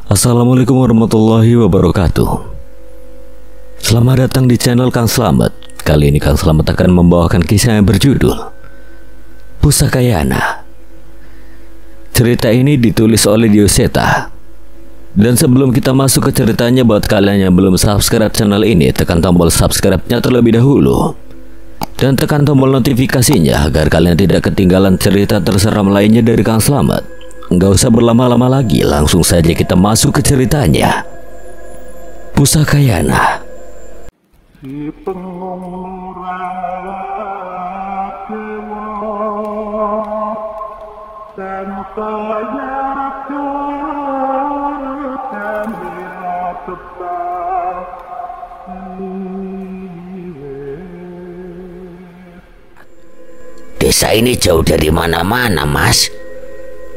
Assalamualaikum warahmatullahi wabarakatuh. Selamat datang di channel Kang Slamet. Kali ini Kang Slamet akan membawakan kisah yang berjudul Pusakayana. Cerita ini ditulis oleh Dioseta. Dan sebelum kita masuk ke ceritanya, buat kalian yang belum subscribe channel ini, tekan tombol subscribe-nya terlebih dahulu dan tekan tombol notifikasinya agar kalian tidak ketinggalan cerita terseram lainnya dari Kang Slamet. Nggak usah berlama-lama lagi, langsung saja kita masuk ke ceritanya. Pusakayana. Si pengurang dan desa ini jauh dari mana-mana, Mas.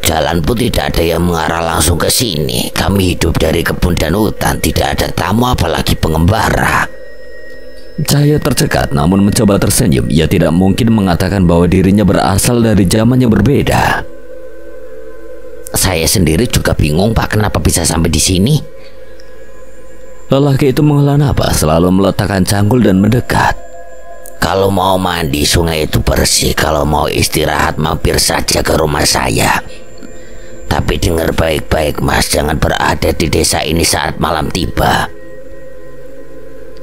Jalan pun tidak ada yang mengarah langsung ke sini. Kami hidup dari kebun dan hutan, tidak ada tamu apalagi pengembara. Cahaya tercekat namun mencoba tersenyum. Ia tidak mungkin mengatakan bahwa dirinya berasal dari zaman yang berbeda. Saya sendiri juga bingung, Pak, kenapa bisa sampai di sini. Lelaki itu menghela napas, selalu meletakkan cangkul dan mendekat. Kalau mau mandi, sungai itu bersih. Kalau mau istirahat, mampir saja ke rumah saya. Tapi dengar baik-baik, Mas, jangan berada di desa ini saat malam tiba.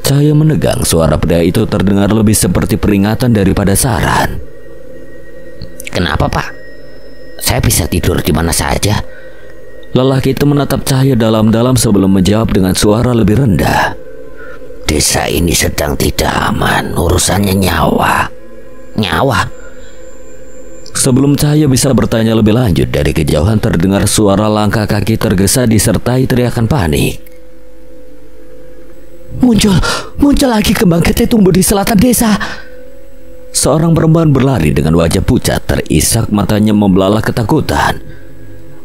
Cahaya menegang. Suara pria itu terdengar lebih seperti peringatan daripada saran. Kenapa, Pak? Saya bisa tidur di mana saja. Lelaki itu menatap Cahaya dalam-dalam sebelum menjawab dengan suara lebih rendah. Desa ini sedang tidak aman, urusannya nyawa. Nyawa? Sebelum Cahaya bisa bertanya lebih lanjut, dari kejauhan terdengar suara langkah kaki tergesa disertai teriakan panik. Muncul lagi kembang gede tumbuh di selatan desa. Seorang perempuan berlari dengan wajah pucat, terisak matanya membelalak ketakutan.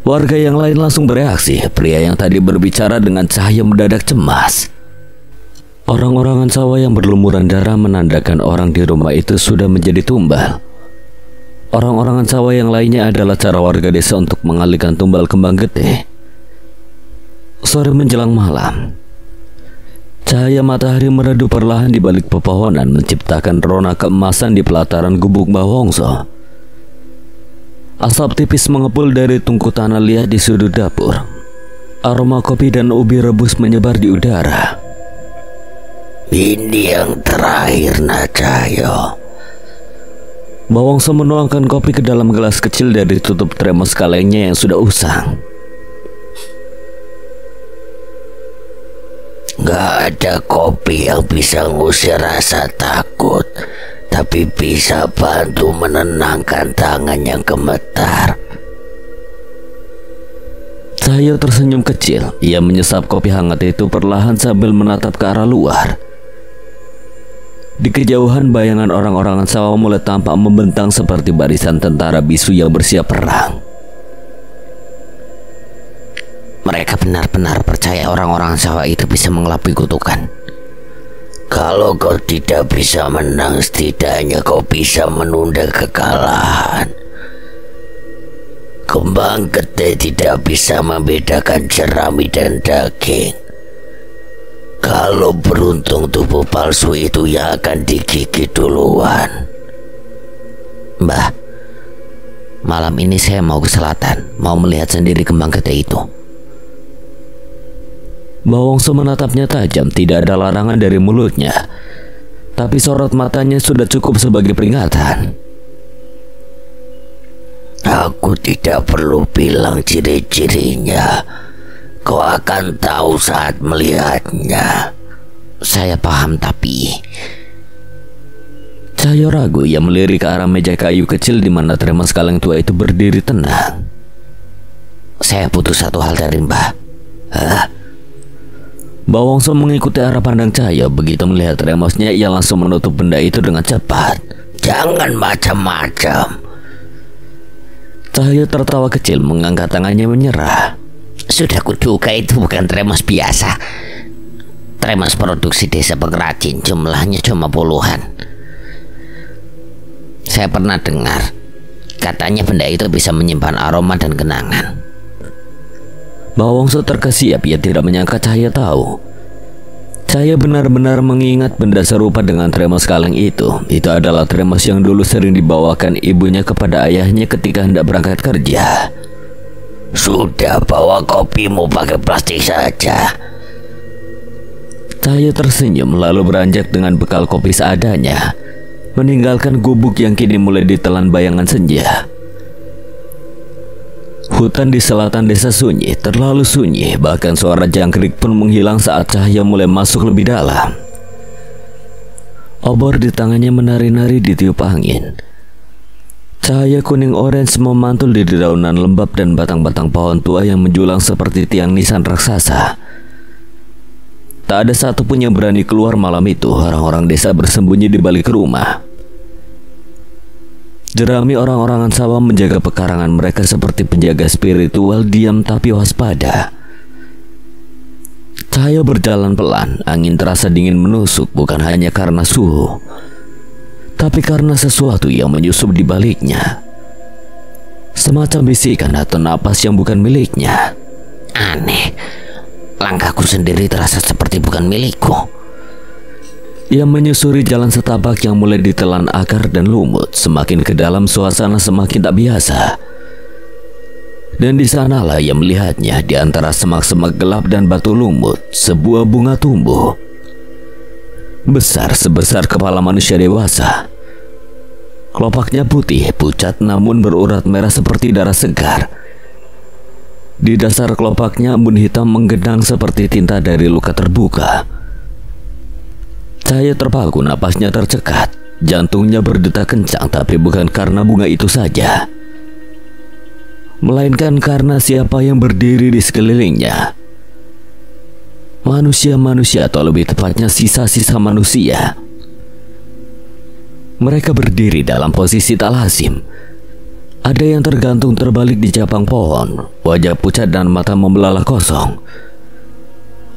Warga yang lain langsung bereaksi. Pria yang tadi berbicara dengan Cahaya mendadak cemas. Orang-orangan sawah yang berlumuran darah menandakan orang di rumah itu sudah menjadi tumbal. Orang-orangan sawah yang lainnya adalah cara warga desa untuk mengalihkan tumbal kembang gede. Sore menjelang malam, cahaya matahari meredup perlahan di balik pepohonan, menciptakan rona keemasan di pelataran gubuk Mbah Wongso. Asap tipis mengepul dari tungku tanah liat di sudut dapur. Aroma kopi dan ubi rebus menyebar di udara. Ini yang terakhir, Cahyo. Mbah Wongso menuangkan kopi ke dalam gelas kecil dari tutup termos kalengnya yang sudah usang. Gak ada kopi yang bisa ngusir rasa takut, tapi bisa bantu menenangkan tangan yang gemetar. Cahyo tersenyum kecil. Ia menyesap kopi hangat itu perlahan sambil menatap ke arah luar. Di kejauhan, bayangan orang-orangan sawah mulai tampak membentang seperti barisan tentara bisu yang bersiap perang. Mereka benar-benar percaya orang-orang sawah itu bisa mengelabui kutukan. Kalau kau tidak bisa menang, setidaknya kau bisa menunda kekalahan. Kembang gede tidak bisa membedakan jerami dan daging. Kalau beruntung, tubuh palsu itu yang akan digigit duluan. Mbah, malam ini saya mau ke selatan, mau melihat sendiri kembang gede itu. Mbah Wongso menatapnya tajam. Tidak ada larangan dari mulutnya, tapi sorot matanya sudah cukup sebagai peringatan. Aku tidak perlu bilang ciri-cirinya. Kau akan tahu saat melihatnya. Saya paham, tapi... Cahyo ragu. Ia melirik ke arah meja kayu kecil di mana termos kaleng tua itu berdiri tenang. Saya butuh satu hal dari Mbah. Mbah Wongso mengikuti arah pandang Cahyo. Begitu melihat termosnya, ia langsung menutup benda itu dengan cepat. Jangan macam-macam. Cahyo tertawa kecil, mengangkat tangannya menyerah. Sudah kuduga itu bukan termos biasa. Termos produksi desa pengrajin, jumlahnya cuma puluhan. Saya pernah dengar, katanya benda itu bisa menyimpan aroma dan kenangan. Bawongso terkesiap, ia tidak menyangka Cahaya tahu. Cahaya benar-benar mengingat benda serupa dengan tremos kaleng itu. Itu adalah tremos yang dulu sering dibawakan ibunya kepada ayahnya ketika hendak berangkat kerja. Sudah, bawa kopimu pakai plastik saja. Cahaya tersenyum lalu beranjak dengan bekal kopi seadanya, meninggalkan gubuk yang kini mulai ditelan bayangan senja. Hutan di selatan desa sunyi, terlalu sunyi, bahkan suara jangkrik pun menghilang saat Cahaya mulai masuk lebih dalam. Obor di tangannya menari-nari ditiup angin. Cahaya kuning orange memantul di dedaunan lembab dan batang-batang pohon tua yang menjulang seperti tiang nisan raksasa. Tak ada satupun yang berani keluar malam itu. Orang-orang desa bersembunyi di balik rumah. Jerami orang-orangan sawah menjaga pekarangan mereka seperti penjaga spiritual, diam tapi waspada. Cahaya berjalan pelan, angin terasa dingin menusuk bukan hanya karena suhu, tapi karena sesuatu yang menyusup di baliknya. Semacam bisikan atau napas yang bukan miliknya. Aneh, langkahku sendiri terasa seperti bukan milikku. Ia menyusuri jalan setapak yang mulai ditelan akar dan lumut. Semakin ke dalam suasana semakin tak biasa. Dan di sanalah ia melihatnya, di antara semak-semak gelap dan batu lumut, sebuah bunga tumbuh. Besar sebesar kepala manusia dewasa. Kelopaknya putih, pucat namun berurat merah seperti darah segar. Di dasar kelopaknya embun hitam menggenang seperti tinta dari luka terbuka. Cahaya terpaku, napasnya tercekat, jantungnya berdetak kencang, tapi bukan karena bunga itu saja, melainkan karena siapa yang berdiri di sekelilingnya. Manusia-manusia, atau lebih tepatnya sisa-sisa manusia. Mereka berdiri dalam posisi tak lazim. Ada yang tergantung terbalik di cabang pohon, wajah pucat dan mata membelalak kosong.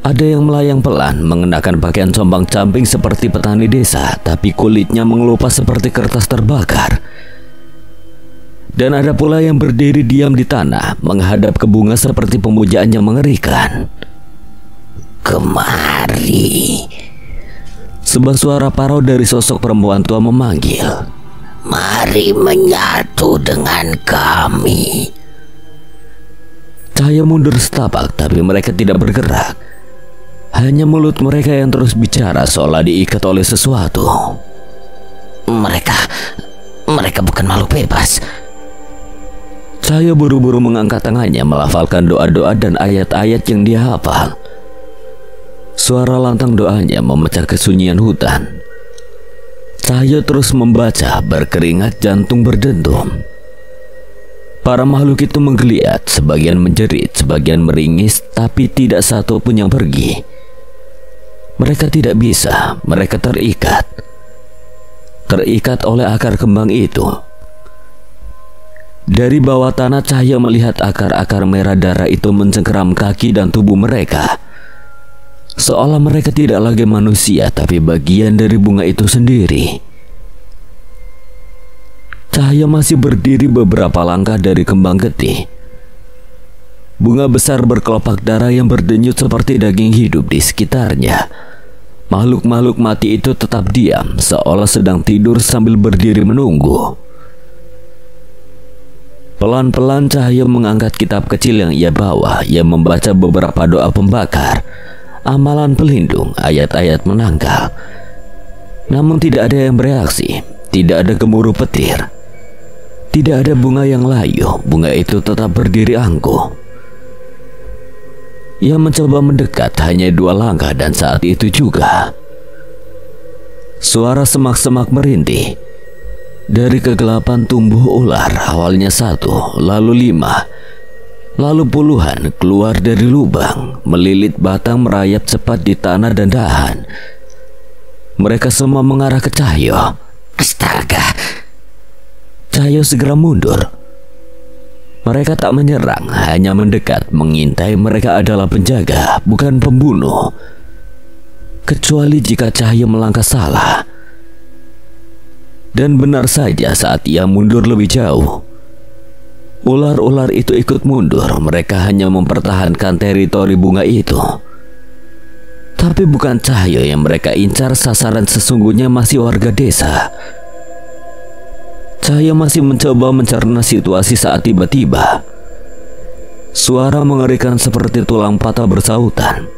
Ada yang melayang pelan, mengenakan pakaian compang-camping seperti petani desa, tapi kulitnya mengelupas seperti kertas terbakar. Dan ada pula yang berdiri diam di tanah, menghadap ke bunga seperti pemujaan yang mengerikan. Kemari. Sebuah suara parau dari sosok perempuan tua memanggil. Mari menyatu dengan kami. Cahaya mundur setapak, tapi mereka tidak bergerak. Hanya mulut mereka yang terus bicara seolah diikat oleh sesuatu. Mereka bukan makhluk bebas. Cahaya buru-buru mengangkat tangannya, melafalkan doa-doa dan ayat-ayat yang dia hafal. Suara lantang doanya memecah kesunyian hutan. Cahaya terus membaca, berkeringat, jantung berdentum. Para makhluk itu menggeliat, sebagian menjerit, sebagian meringis, tapi tidak satu pun yang pergi. Mereka tidak bisa, mereka terikat. Terikat oleh akar kembang itu. Dari bawah tanah Cahaya melihat akar-akar merah darah itu mencengkeram kaki dan tubuh mereka. Seolah mereka tidak lagi manusia, tapi bagian dari bunga itu sendiri. Cahaya masih berdiri beberapa langkah dari kembang getih. Bunga besar berkelopak darah yang berdenyut seperti daging hidup di sekitarnya. Makhluk-makhluk mati itu tetap diam, seolah sedang tidur sambil berdiri menunggu. Pelan-pelan Cahaya mengangkat kitab kecil yang ia bawa. Ia membaca beberapa doa pembakar, amalan pelindung, ayat-ayat menangkal. Namun tidak ada yang bereaksi, tidak ada gemuruh petir, tidak ada bunga yang layu. Bunga itu tetap berdiri angkuh. Ia mencoba mendekat hanya 2 langkah dan saat itu juga suara semak-semak merintih. Dari kegelapan tumbuh ular, awalnya 1, lalu 5, lalu puluhan keluar dari lubang, melilit batang, merayap cepat di tanah dan dahan. Mereka semua mengarah ke Cahyo. Astaga. Cahyo segera mundur. Mereka tak menyerang, hanya mendekat, mengintai. Mereka adalah penjaga, bukan pembunuh. Kecuali jika Cahyo melangkah salah. Dan benar saja saat ia mundur lebih jauh, Ular-ular itu ikut mundur. Mereka hanya mempertahankan teritori bunga itu. Tapi bukan Cahyo yang mereka incar, sasaran sesungguhnya masih warga desa. Cahyo masih mencoba mencerna situasi saat tiba-tiba suara mengerikan seperti tulang patah bersautan.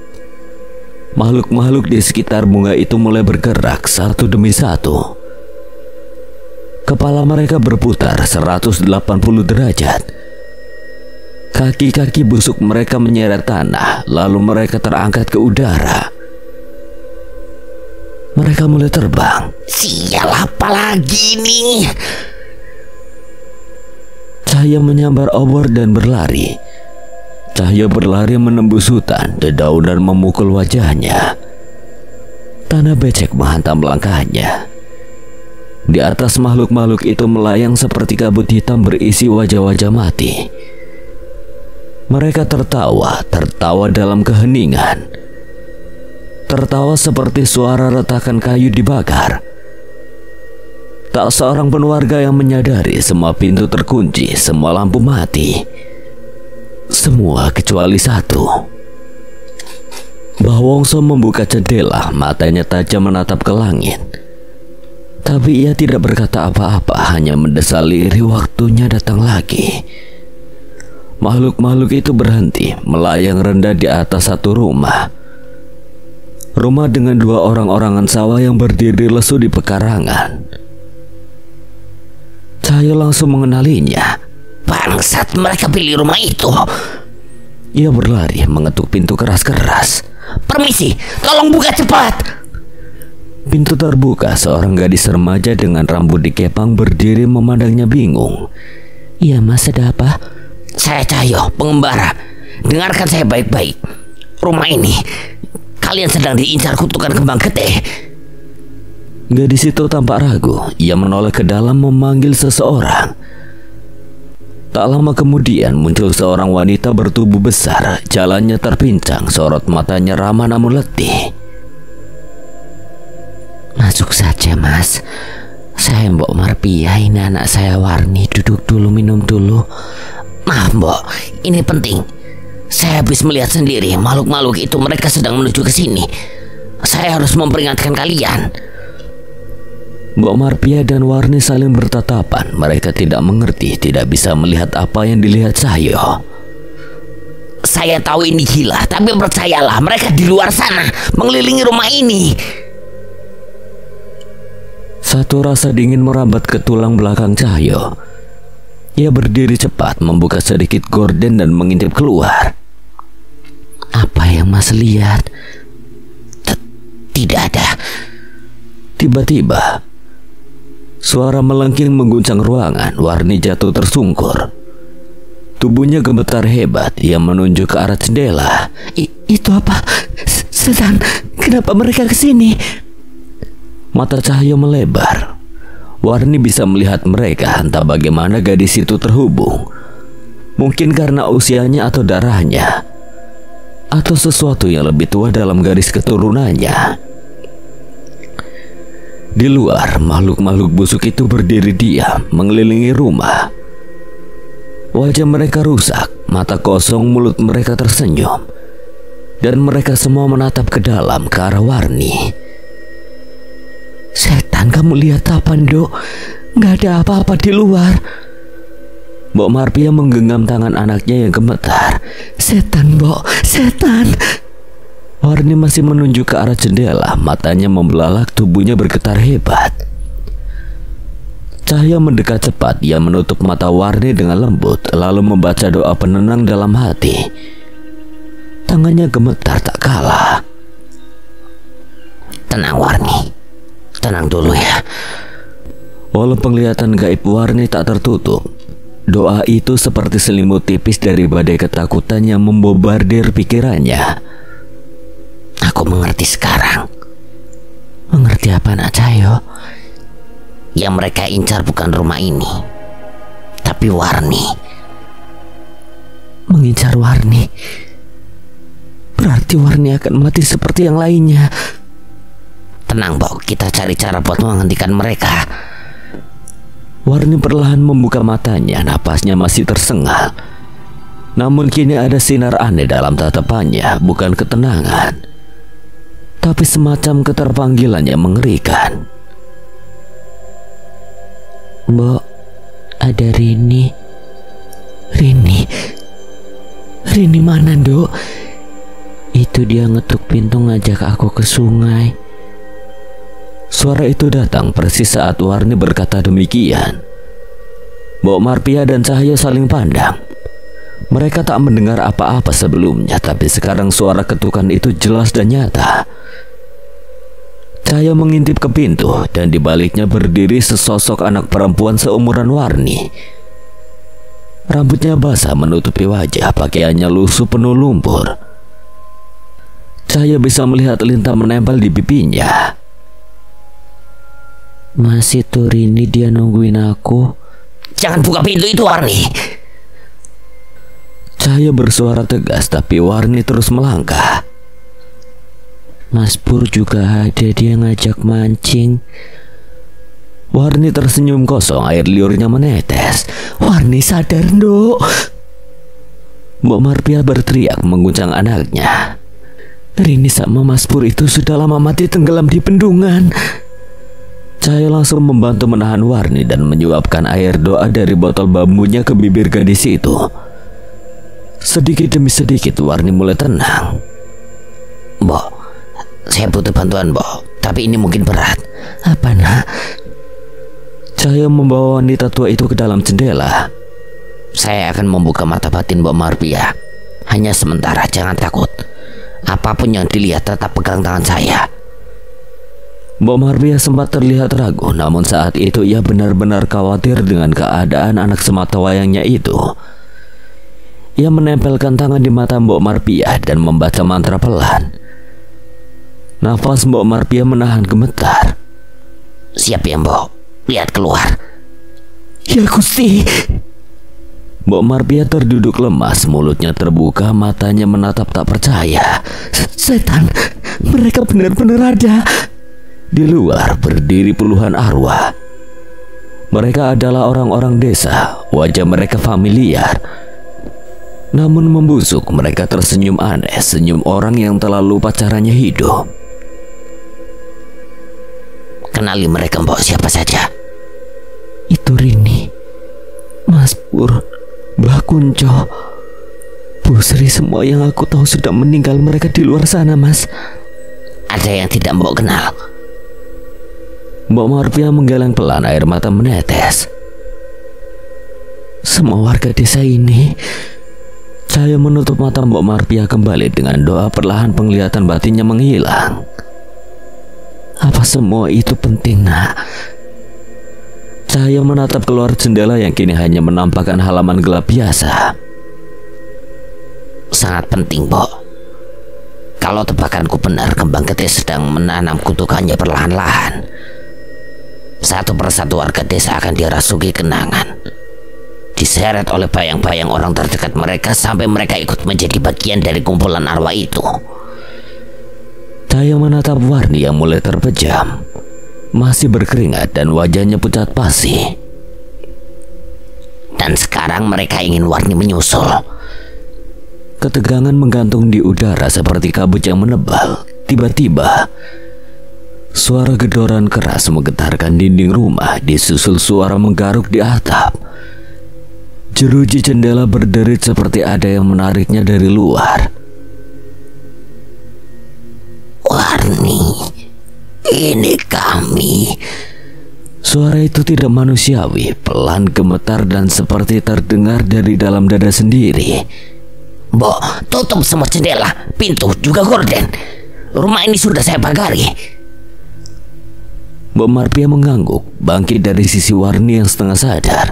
Makhluk-makhluk di sekitar bunga itu mulai bergerak satu demi satu. Kepala mereka berputar 180 derajat. Kaki-kaki busuk mereka menyeret tanah, lalu mereka terangkat ke udara. Mereka mulai terbang. Sial, apa lagi nih? Cahyo menyambar obor dan berlari. Cahyo berlari menembus hutan, dedaunan memukul wajahnya. Tanah becek menghantam langkahnya. Di atas makhluk-makhluk itu melayang seperti kabut hitam berisi wajah-wajah mati. Mereka tertawa dalam keheningan. Tertawa seperti suara retakan kayu dibakar. Tak seorang pun warga yang menyadari semua pintu terkunci, semua lampu mati. Semua kecuali satu. Mbah Wongso membuka jendela, matanya tajam menatap ke langit. Tapi ia tidak berkata apa-apa, hanya mendesah lirih waktunya datang lagi. Makhluk-makhluk itu berhenti, melayang rendah di atas satu rumah. Rumah dengan dua orang-orangan sawah yang berdiri lesu di pekarangan. Cahyo langsung mengenalinya. Bangsat, mereka pilih rumah itu. Ia berlari mengetuk pintu keras-keras. Permisi, tolong buka cepat. Pintu terbuka, seorang gadis remaja dengan rambut dikepang berdiri memandangnya bingung. Iya mas, ada apa? Saya Cahyo, pengembara. Dengarkan saya baik-baik. Rumah ini, kalian sedang diincar kutukan kembang getih. Gadis itu tampak ragu. Ia menoleh ke dalam memanggil seseorang. Tak lama kemudian muncul seorang wanita bertubuh besar. Jalannya terpincang, sorot matanya ramah namun letih. Masuk saja mas. Saya Mbok Marpia, ini anak saya Warni. Duduk dulu, minum dulu. Maaf Mbok, ini penting. Saya habis melihat sendiri makhluk-makhluk itu, mereka sedang menuju ke sini. Saya harus memperingatkan kalian. Mbok Marpia dan Warni saling bertatapan. Mereka tidak mengerti, tidak bisa melihat apa yang dilihat Cahyo. Saya tahu ini gila, tapi percayalah, mereka di luar sana mengelilingi rumah ini. Satu rasa dingin merambat ke tulang belakang Cahyo. Ia berdiri cepat, membuka sedikit gorden dan mengintip keluar. Apa yang mas lihat? Tidak ada. Tiba-tiba suara melengking mengguncang ruangan. Warni jatuh tersungkur. Tubuhnya gemetar hebat. Ia menunjuk ke arah jendela. Itu apa? Setan, kenapa mereka kesini? Mata Cahyo melebar. Warni bisa melihat mereka. Entah bagaimana gadis itu terhubung. Mungkin karena usianya atau darahnya, atau sesuatu yang lebih tua dalam garis keturunannya. Di luar, makhluk-makhluk busuk itu berdiri diam mengelilingi rumah. Wajah mereka rusak, mata kosong, mulut mereka tersenyum. Dan mereka semua menatap ke dalam, ke arah Warni. Setan, kamu lihat apa, Nduk? Nggak ada apa-apa di luar. Mbok Marpia menggenggam tangan anaknya yang gemetar. Setan, Mbok, setan. Warni masih menunjuk ke arah jendela, matanya membelalak, tubuhnya bergetar hebat. Cahyo mendekat cepat. Ia menutup mata Warni dengan lembut, lalu membaca doa penenang dalam hati. Tangannya gemetar tak kalah. Tenang Warni, tenang dulu ya. Walau penglihatan gaib Warni tak tertutup, doa itu seperti selimut tipis dari badai ketakutan yang membombardir pikirannya. Aku mengerti sekarang. Mengerti apa nak Cahyo? Yang mereka incar bukan rumah ini, tapi Warni. Mengincar Warni? Berarti Warni akan mati seperti yang lainnya. Tenang Mbok, kita cari cara buat menghentikan mereka. Warni perlahan membuka matanya, napasnya masih tersengal. Namun kini ada sinar aneh dalam tatapannya, bukan ketenangan, tapi semacam keterpanggilan yang mengerikan. Mbok, ada Rini. Rini mana, Dok? Itu dia ngetuk pintu ngajak aku ke sungai. Suara itu datang persis saat Warni berkata demikian. Mbok Marpia dan Cahaya saling pandang. Mereka tak mendengar apa-apa sebelumnya, tapi sekarang suara ketukan itu jelas dan nyata. Cahaya mengintip ke pintu dan di baliknya berdiri sesosok anak perempuan seumuran Warni. Rambutnya basah menutupi wajah, pakaiannya lusuh penuh lumpur. Cahaya bisa melihat lintah menempel di pipinya. Masih tuh Rini, dia nungguin aku. Jangan buka pintu itu, Warni. Cahaya bersuara tegas, tapi Warni terus melangkah. Mas Pur juga ada, dia ngajak mancing. Warni tersenyum kosong, air liurnya menetes. Warni sadar, Nduk. Mbok Marpia berteriak mengguncang anaknya. Rini sama Mas Pur itu sudah lama mati tenggelam di bendungan. Cahaya langsung membantu menahan Warni dan menyuapkan air doa dari botol bambunya ke bibir gadis itu. Sedikit demi sedikit Warni mulai tenang. Mbok, saya butuh bantuan, Mbok. Tapi ini mungkin berat. Apa, Nak? Cahaya membawa wanita tua itu ke dalam jendela. Saya akan membuka mata batin Mbok Marpia. Hanya sementara, jangan takut. Apapun yang dilihat tetap pegang tangan saya. Mbok Marpia sempat terlihat ragu, namun saat itu ia benar-benar khawatir dengan keadaan anak sematawayangnya itu. Ia menempelkan tangan di mata Mbok Marpia dan membaca mantra pelan. Nafas Mbok Marpia menahan gemetar. Siap ya, Mbok? Lihat keluar. Ya Gusti. Mbok Marpia terduduk lemas, mulutnya terbuka, matanya menatap tak percaya. Setan, mereka benar-benar ada. Di luar berdiri puluhan arwah. Mereka adalah orang-orang desa, wajah mereka familiar. Namun membusuk, mereka tersenyum aneh, senyum orang yang telah lupa caranya hidup. Kenali mereka, Mbok, siapa saja? Itu Rini, Mas Pur, Mbah Kunco, Bu Sri, semua yang aku tahu sudah meninggal. Mereka di luar sana, Mas. Ada yang tidak Mbok kenal? Mbok Marpia menggeleng pelan, air mata menetes. Semua warga desa ini. Cahaya menutup mata Mbok Marpia kembali dengan doa, perlahan penglihatan batinnya menghilang. Apa semua itu penting, Nak? Cahaya menatap keluar jendela yang kini hanya menampakkan halaman gelap biasa. Sangat penting, Mbok. Kalau tebakanku benar, kembang gede sedang menanam kutukannya perlahan-lahan. Satu persatu warga desa akan dirasuki kenangan, diseret oleh bayang-bayang orang terdekat mereka sampai mereka ikut menjadi bagian dari kumpulan arwah itu. Cahaya menatap Warni yang mulai terpejam, masih berkeringat dan wajahnya pucat pasi. Dan sekarang mereka ingin Warni menyusul. Ketegangan menggantung di udara seperti kabut yang menebal. Tiba-tiba suara gedoran keras menggetarkan dinding rumah, disusul suara menggaruk di atap. Jeruji jendela berderit seperti ada yang menariknya dari luar. Warni, ini kami. Suara itu tidak manusiawi, pelan, gemetar, dan seperti terdengar dari dalam dada sendiri. Mbok, tutup semua jendela, pintu, juga gorden. Rumah ini sudah saya pagari. Mbok Marpia mengangguk, bangkit dari sisi Warni yang setengah sadar.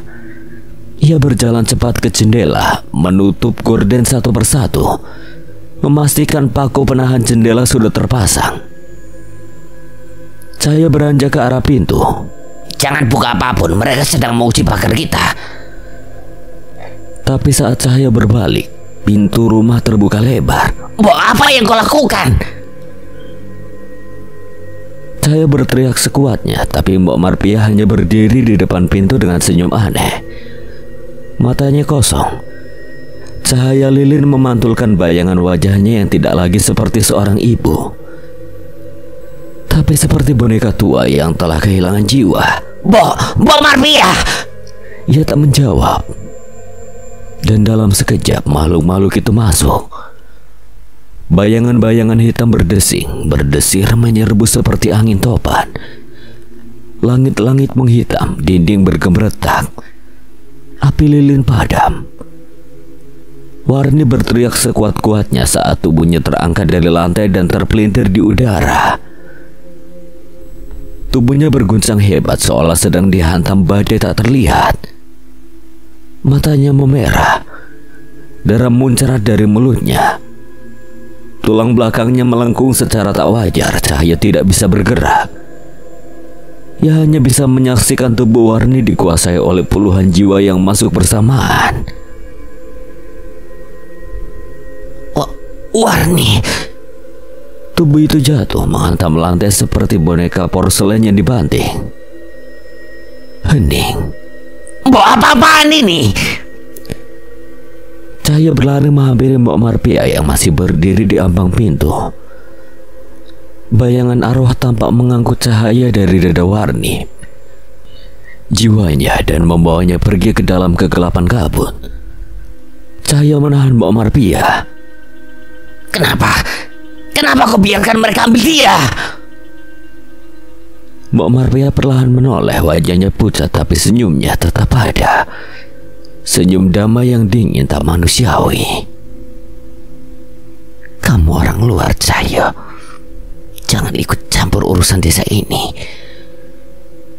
Ia berjalan cepat ke jendela, menutup gorden satu persatu, memastikan paku penahan jendela sudah terpasang. Cahaya beranjak ke arah pintu. Jangan buka apapun, mereka sedang menguji pagar kita. Tapi saat Cahaya berbalik, pintu rumah terbuka lebar. Mbok, apa yang kau lakukan? Cahaya berteriak sekuatnya, tapi Mbok Marpia hanya berdiri di depan pintu dengan senyum aneh. Matanya kosong. Cahaya lilin memantulkan bayangan wajahnya yang tidak lagi seperti seorang ibu, tapi seperti boneka tua yang telah kehilangan jiwa. Mbok Marpia! Ia tak menjawab. Dan dalam sekejap makhluk-makhluk itu masuk. Bayangan-bayangan hitam berdesir menyerbu seperti angin topan. Langit-langit menghitam, dinding bergemeretak. Api lilin padam. Warni berteriak sekuat-kuatnya saat tubuhnya terangkat dari lantai dan terpelintir di udara. Tubuhnya berguncang hebat seolah sedang dihantam badai tak terlihat. Matanya memerah. Darah muncrat dari mulutnya. Tulang belakangnya melengkung secara tak wajar. Cahaya tidak bisa bergerak. Ia hanya bisa menyaksikan tubuh Warni dikuasai oleh puluhan jiwa yang masuk bersamaan. Warni! Tubuh itu jatuh menghantam lantai seperti boneka porselen yang dibanting. Hening. Mbok, apa-apaan ini? Cahaya berlari menghampiri Mbok Marpia yang masih berdiri di ambang pintu. Bayangan arwah tampak mengangkut cahaya dari dada Warni, jiwanya, dan membawanya pergi ke dalam kegelapan kabut. Cahaya menahan Mbok Marpia. Kenapa kau biarkan mereka ambil dia? Mbok Marpia perlahan menoleh, wajahnya pucat tapi senyumnya tetap ada. Senyum damai yang dingin tak manusiawi. Kamu orang luar, Cahaya. Jangan ikut campur urusan desa ini.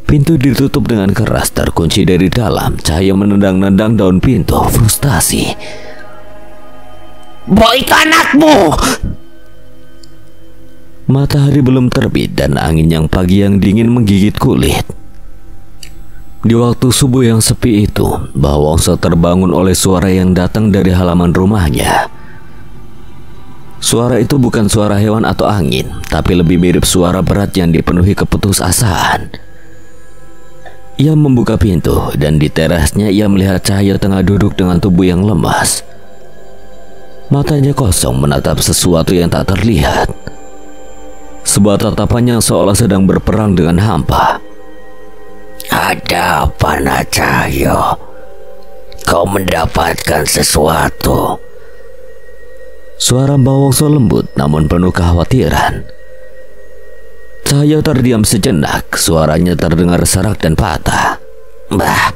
Pintu ditutup dengan keras, terkunci dari dalam. Cahaya menendang-nendang daun pintu, frustasi. Mbok, itu anakmu! Matahari belum terbit dan angin yang pagi yang dingin menggigit kulit. Di waktu subuh yang sepi itu, Mbah Wongso terbangun oleh suara yang datang dari halaman rumahnya. Suara itu bukan suara hewan atau angin, tapi lebih mirip suara berat yang dipenuhi keputusasaan. Ia membuka pintu dan di terasnya ia melihat Cahaya tengah duduk dengan tubuh yang lemas. Matanya kosong menatap sesuatu yang tak terlihat. Sebuah tatapan yang seolah sedang berperang dengan hampa. Ada apa, Cahaya? Kau mendapatkan sesuatu? Suara Mbah Wongso lembut namun penuh kekhawatiran. Cahaya terdiam sejenak, suaranya terdengar serak dan patah. Mbah,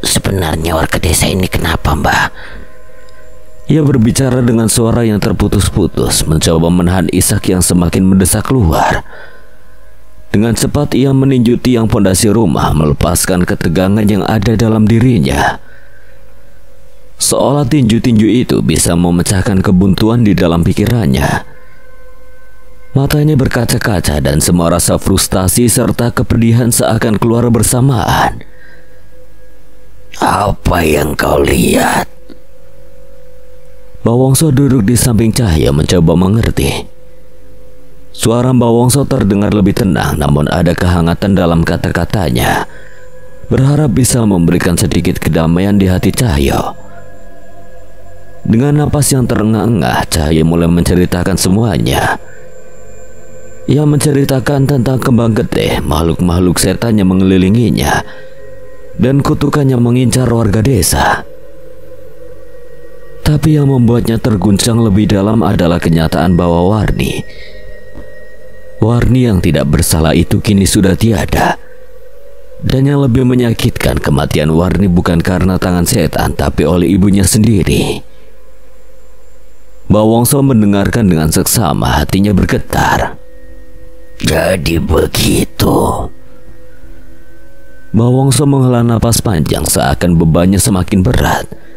sebenarnya warga desa ini kenapa, Mbah? Ia berbicara dengan suara yang terputus-putus, mencoba menahan isak yang semakin mendesak keluar. Dengan cepat ia meninju tiang pondasi rumah, melepaskan ketegangan yang ada dalam dirinya. Seolah tinju-tinju itu bisa memecahkan kebuntuan di dalam pikirannya. Matanya berkaca-kaca dan semua rasa frustasi serta kepedihan seakan keluar bersamaan. Apa yang kau lihat? Mbah Wongso duduk di samping Cahaya mencoba mengerti. Suara Mbah Wongso terdengar lebih tenang, namun ada kehangatan dalam kata-katanya. Berharap bisa memberikan sedikit kedamaian di hati Cahaya. Dengan napas yang terengah-engah, Cahaya mulai menceritakan semuanya. Ia menceritakan tentang kembang getih, makhluk-makhluk setan yang mengelilinginya, dan kutukannya mengincar warga desa. Tapi yang membuatnya terguncang lebih dalam adalah kenyataan bahwa Warni yang tidak bersalah itu kini sudah tiada. Dan yang lebih menyakitkan, kematian Warni bukan karena tangan setan, tapi oleh ibunya sendiri. Mbah Wongso mendengarkan dengan seksama, hatinya bergetar. Jadi begitu. Mbah Wongso menghela napas panjang seakan bebannya semakin berat.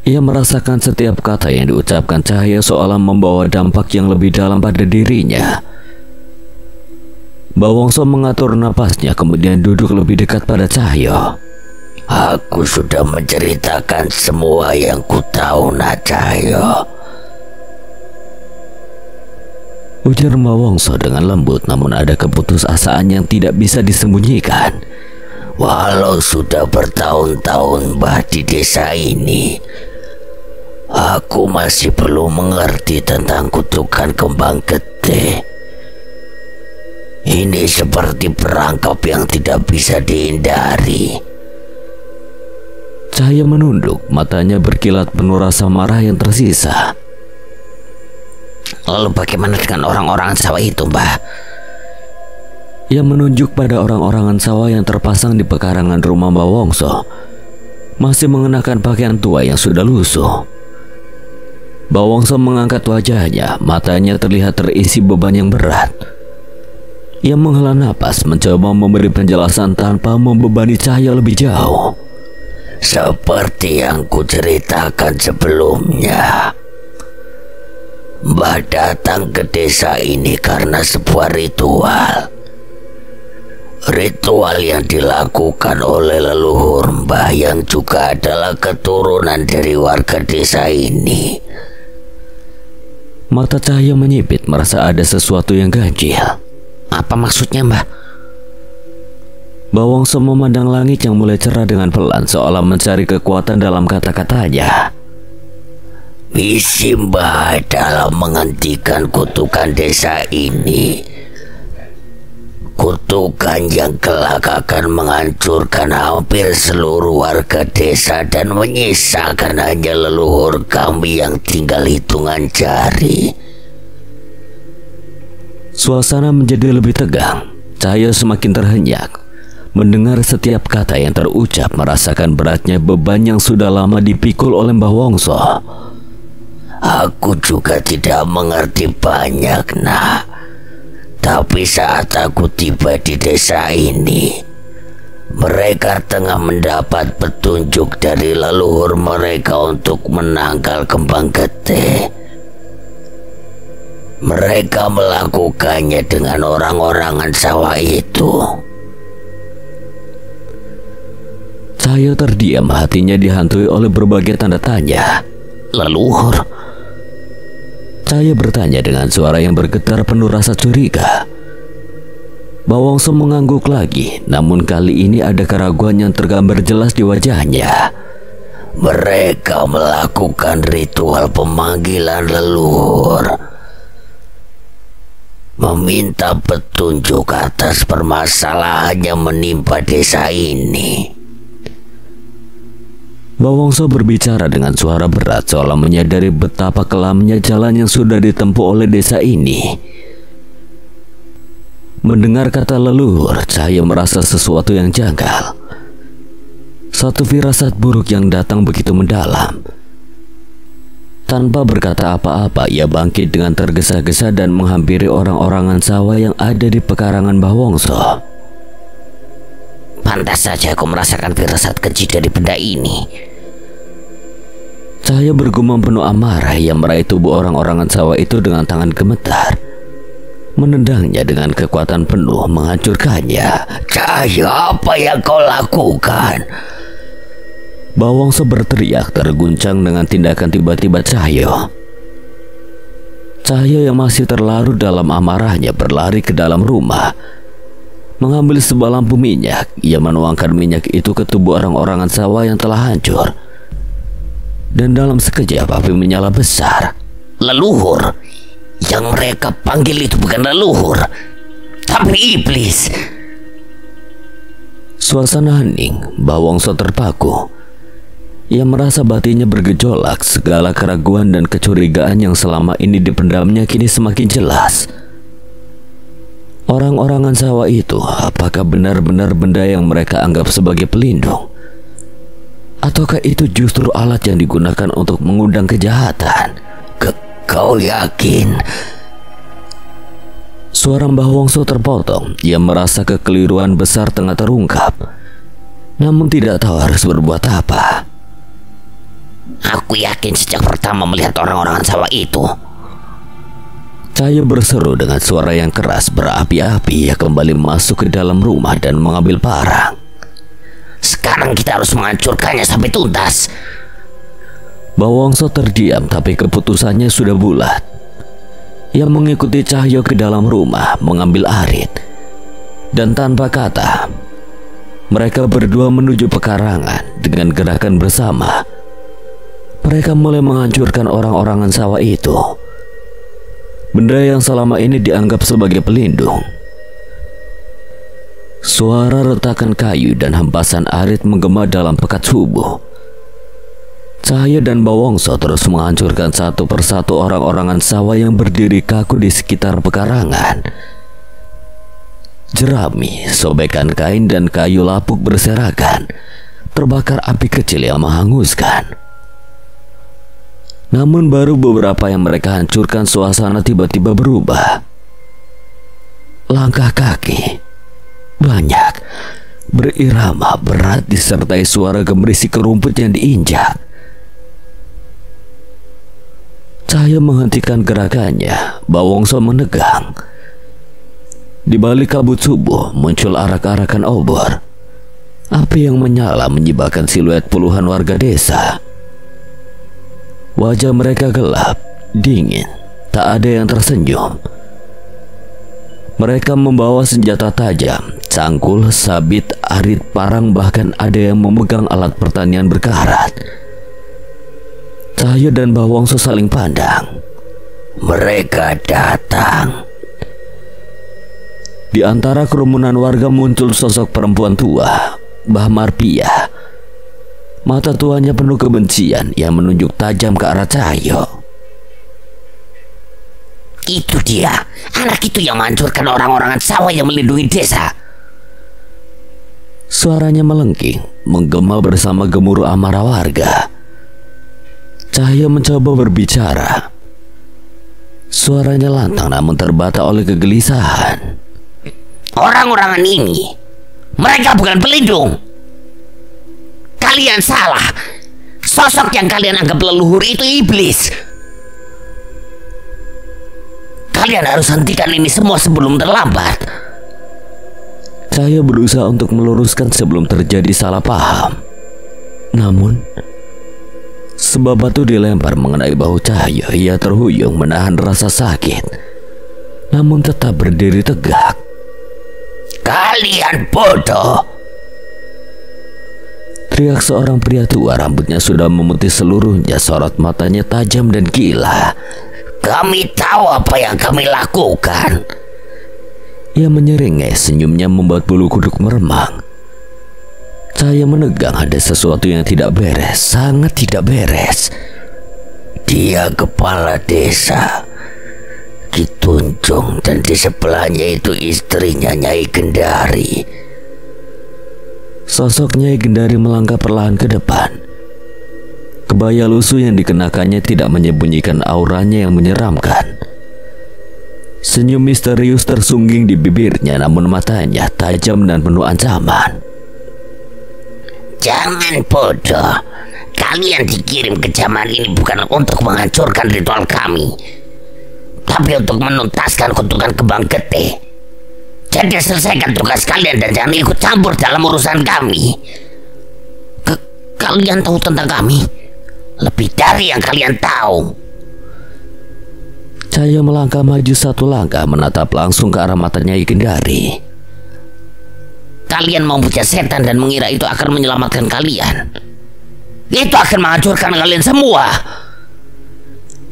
Ia merasakan setiap kata yang diucapkan Cahaya seolah membawa dampak yang lebih dalam pada dirinya. Mbah Wongso mengatur napasnya kemudian duduk lebih dekat pada Cahaya. Aku sudah menceritakan semua yang ku tahu, Cahaya. Ujar Mbah Wongso dengan lembut, namun ada keputusasaan yang tidak bisa disembunyikan. Walau sudah bertahun-tahun Mbah di desa ini, aku masih belum mengerti tentang kutukan kembang gede. Ini seperti perangkap yang tidak bisa dihindari. Cahaya menunduk, matanya berkilat penuh rasa marah yang tersisa. Lalu bagaimana dengan orang-orang sawah itu, Mbah? Ia menunjuk pada orang-orangan sawah yang terpasang di pekarangan rumah Mbah Wongso, masih mengenakan pakaian tua yang sudah lusuh. Mbah Wongso mengangkat wajahnya, matanya terlihat terisi beban yang berat. Ia menghela napas, mencoba memberi penjelasan tanpa membebani Cahaya lebih jauh. Seperti yang kuceritakan sebelumnya, Mbah datang ke desa ini karena sebuah ritual. Ritual yang dilakukan oleh leluhur Mbah yang juga adalah keturunan dari warga desa ini. Mata Cahaya menyipit, merasa ada sesuatu yang ganjil. Apa maksudnya, Mbah? Mbah Wongso memandang langit yang mulai cerah dengan pelan, seolah mencari kekuatan dalam kata-katanya. Misi Mbah adalah menghentikan kutukan desa ini. Kutukan yang kelak akan menghancurkan hampir seluruh warga desa dan menyisakan hanya leluhur kami yang tinggal hitungan jari. Suasana menjadi lebih tegang. Cahaya semakin terhenyak. Mendengar setiap kata yang terucap, merasakan beratnya beban yang sudah lama dipikul oleh Mbah Wongso. Aku juga tidak mengerti banyak, nak. Tapi saat aku tiba di desa ini, mereka tengah mendapat petunjuk dari leluhur mereka untuk menangkal kembang gede. Mereka melakukannya dengan orang-orangan sawah itu. Cahaya terdiam, hatinya dihantui oleh berbagai tanda tanya. Leluhur? Cahaya bertanya dengan suara yang bergetar penuh rasa curiga. Mbah Wongso mengangguk lagi, namun kali ini ada keraguan yang tergambar jelas di wajahnya. Mereka melakukan ritual pemanggilan leluhur, meminta petunjuk atas permasalahan yang menimpa desa ini. Mbah Wongso berbicara dengan suara berat, seolah menyadari betapa kelamnya jalan yang sudah ditempuh oleh desa ini. Mendengar kata leluhur, Cahaya merasa sesuatu yang janggal. Satu firasat buruk yang datang begitu mendalam. Tanpa berkata apa-apa, ia bangkit dengan tergesa-gesa dan menghampiri orang-orangan sawah yang ada di pekarangan Mbah Wongso. Pantas saja aku merasakan firasat keji dari benda ini. Cahaya bergumam penuh amarah. Ia meraih tubuh orang-orangan sawah itu dengan tangan gemetar, menendangnya dengan kekuatan penuh, menghancurkannya. Cahaya, apa yang kau lakukan? Mbah Wongso berteriak, terguncang dengan tindakan tiba-tiba Cahaya. Cahaya yang masih terlarut dalam amarahnya berlari ke dalam rumah. Mengambil sebuah lampu minyak, ia menuangkan minyak itu ke tubuh orang-orangan sawah yang telah hancur. Dan dalam sekejap api menyala besar. Leluhur? Yang mereka panggil itu bukan leluhur, tapi iblis. Suasana hening. Mbah Wongso terpaku. Ia merasa batinnya bergejolak. Segala keraguan dan kecurigaan yang selama ini dipendamnya kini semakin jelas. Orang-orangan sawah itu, apakah benar-benar benda yang mereka anggap sebagai pelindung? Ataukah itu justru alat yang digunakan untuk mengundang kejahatan? Kau yakin? Suara Mbah Wongso terpotong. Ia merasa kekeliruan besar tengah terungkap, namun tidak tahu harus berbuat apa. Aku yakin sejak pertama melihat orang-orangan sawah itu. Cahaya berseru dengan suara yang keras berapi-api. Ia kembali masuk ke dalam rumah dan mengambil parang. Sekarang kita harus menghancurkannya sampai tuntas. Mbah Wongso terdiam, tapi keputusannya sudah bulat. Ia mengikuti Cahyo ke dalam rumah mengambil arit. Dan tanpa kata, mereka berdua menuju pekarangan dengan gerakan bersama. Mereka mulai menghancurkan orang-orangan sawah itu, benda yang selama ini dianggap sebagai pelindung. Suara retakan kayu dan hempasan arit menggema dalam pekat subuh. Cahyo dan Bawongso terus menghancurkan satu persatu orang-orangan sawah yang berdiri kaku di sekitar pekarangan. Jerami, sobekan kain dan kayu lapuk berserakan, terbakar api kecil yang menghanguskan. Namun baru beberapa yang mereka hancurkan, suasana tiba-tiba berubah. Langkah kaki banyak, berirama berat disertai suara gemerisik rumput yang diinjak. Cahyo menghentikan gerakannya, Bawongso menegang. Di balik kabut subuh muncul arak-arakan obor. Api yang menyala menyibakkan siluet puluhan warga desa. Wajah mereka gelap, dingin, tak ada yang tersenyum. Mereka membawa senjata tajam, cangkul, sabit, arit, parang, bahkan ada yang memegang alat pertanian berkarat. Cahyo dan Bawongso saling pandang. Mereka datang. Di antara kerumunan warga muncul sosok perempuan tua, Mbah Marpia. Mata tuanya penuh kebencian yang menunjuk tajam ke arah Cahyo. Itu dia, anak itu yang menghancurkan orang-orangan sawah yang melindungi desa. Suaranya melengking, menggema bersama gemuruh amarah warga. Cahyo mencoba berbicara. Suaranya lantang namun terbata oleh kegelisahan. Orang-orangan ini, mereka bukan pelindung. Kalian salah. Sosok yang kalian anggap leluhur itu iblis. Kalian harus hentikan ini semua sebelum terlambat. Cahyo berusaha untuk meluruskan sebelum terjadi salah paham. Namun, sebab batu dilempar mengenai bahu Cahyo, ia terhuyung menahan rasa sakit. Namun tetap berdiri tegak. Kalian bodoh! Teriak seorang pria tua, rambutnya sudah memutih seluruhnya, sorot matanya tajam dan gila. Kami tahu apa yang kami lakukan. Ia menyeringai, senyumnya membuat bulu kuduk meremang. Cahyo menegang, ada sesuatu yang tidak beres, sangat tidak beres. Dia kepala desa, Ki Tunjung, dan di sebelahnya itu istrinya Nyai Gendari. Sosok Nyai Gendari melangkah perlahan ke depan. Kebaya lusuh yang dikenakannya tidak menyembunyikan auranya yang menyeramkan. Senyum misterius tersungging di bibirnya, namun matanya tajam dan penuh ancaman. Jangan bodoh. Kalian dikirim ke zaman ini bukan untuk menghancurkan ritual kami, tapi untuk menuntaskan kutukan kembang getih. Jadi selesaikan tugas kalian dan jangan ikut campur dalam urusan kami. Kalian tahu tentang kami lebih dari yang kalian tahu. Cahyo melangkah maju satu langkah, menatap langsung ke arah mata Nyai Gendari. Kalian memuja setan dan mengira itu akan menyelamatkan kalian. Itu akan menghancurkan kalian semua.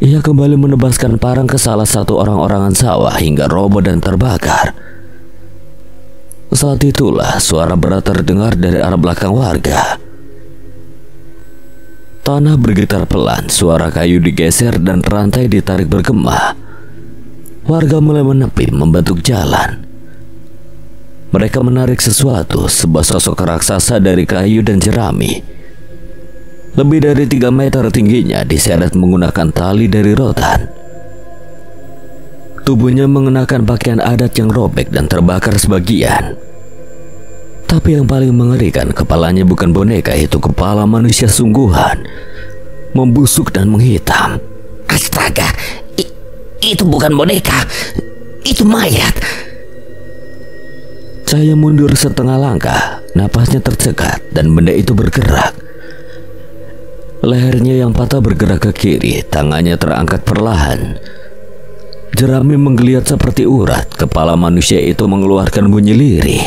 Ia kembali menebaskan parang ke salah satu orang-orangan sawah hingga roboh dan terbakar. Saat itulah suara berat terdengar dari arah belakang warga. Tanah bergetar pelan, suara kayu digeser dan rantai ditarik bergema. Warga mulai menepi, membentuk jalan. Mereka menarik sesuatu, sebuah sosok raksasa dari kayu dan jerami. Lebih dari 3 meter tingginya, diseret menggunakan tali dari rotan. Tubuhnya mengenakan pakaian adat yang robek dan terbakar sebagian. Tapi yang paling mengerikan, kepalanya bukan boneka, itu kepala manusia sungguhan, membusuk dan menghitam. Astaga, itu bukan boneka, itu mayat. Cahyo mundur setengah langkah, napasnya tercekat dan benda itu bergerak. Lehernya yang patah bergerak ke kiri, tangannya terangkat perlahan. Jerami menggeliat seperti urat. Kepala manusia itu mengeluarkan bunyi lirih.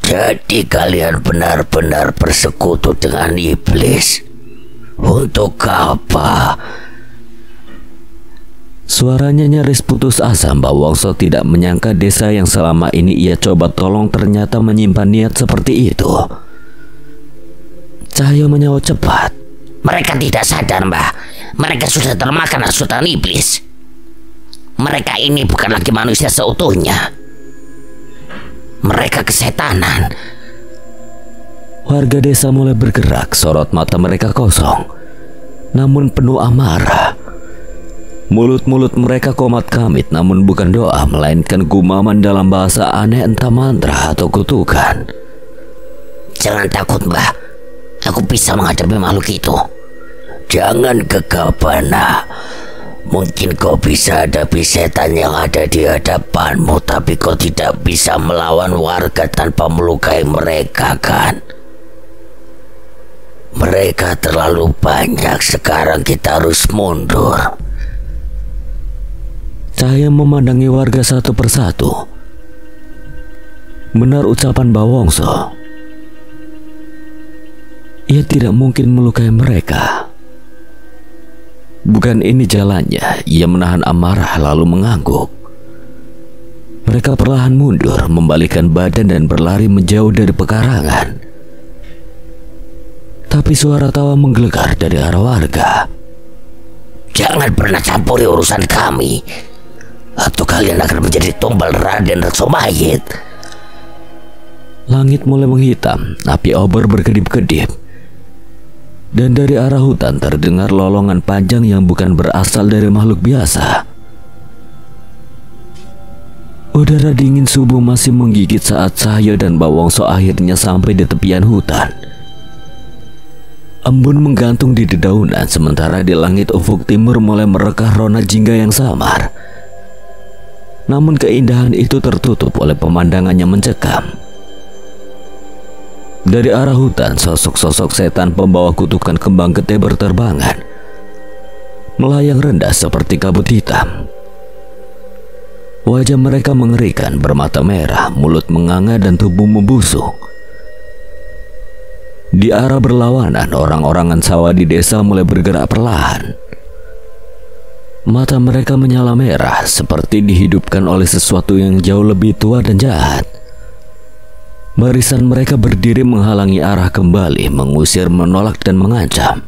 Jadi kalian benar-benar bersekutu dengan iblis. Untuk apa? Suaranya nyaris putus asa. Mbah Wongso tidak menyangka desa yang selama ini ia coba tolong ternyata menyimpan niat seperti itu. Cahyo menyaut cepat. Mereka tidak sadar, Mbah. Mereka sudah termakan hasutan iblis. Mereka ini bukan lagi manusia seutuhnya. Mereka kesetanan. Warga desa mulai bergerak, sorot mata mereka kosong, namun penuh amarah. Mulut-mulut mereka komat kamit, namun bukan doa, melainkan gumaman dalam bahasa aneh entah mantra atau kutukan. Jangan takut, Mbah. Aku bisa menghadapi makhluk itu. Jangan gegabah, nak. Mungkin kau bisa hadapi setan yang ada di hadapanmu, tapi kau tidak bisa melawan warga tanpa melukai mereka, kan? Mereka terlalu banyak, sekarang kita harus mundur. Cahaya memandangi warga satu persatu. Benar ucapan Mbah Wongso. Ia tidak mungkin melukai mereka. Bukan ini jalannya. Ia menahan amarah lalu mengangguk. Mereka perlahan mundur, membalikkan badan dan berlari menjauh dari pekarangan. Tapi suara tawa menggelegar dari arah warga. Jangan pernah campuri urusan kami, atau kalian akan menjadi tumbal Raden Reksomayit. Langit mulai menghitam, api obor berkedip-kedip. Dan dari arah hutan terdengar lolongan panjang yang bukan berasal dari makhluk biasa. Udara dingin subuh masih menggigit saat Cahyo dan Mbah Wongso akhirnya sampai di tepian hutan. Embun menggantung di dedaunan, sementara di langit ufuk timur mulai merekah rona jingga yang samar. Namun keindahan itu tertutup oleh pemandangan yang mencekam. Dari arah hutan, sosok-sosok setan pembawa kutukan kembang gede berterbangan, melayang rendah seperti kabut hitam. Wajah mereka mengerikan, bermata merah, mulut menganga dan tubuh membusuk. Di arah berlawanan, orang-orangan sawah di desa mulai bergerak perlahan. Mata mereka menyala merah, seperti dihidupkan oleh sesuatu yang jauh lebih tua dan jahat. Barisan mereka berdiri menghalangi arah kembali, mengusir, menolak, dan mengancam.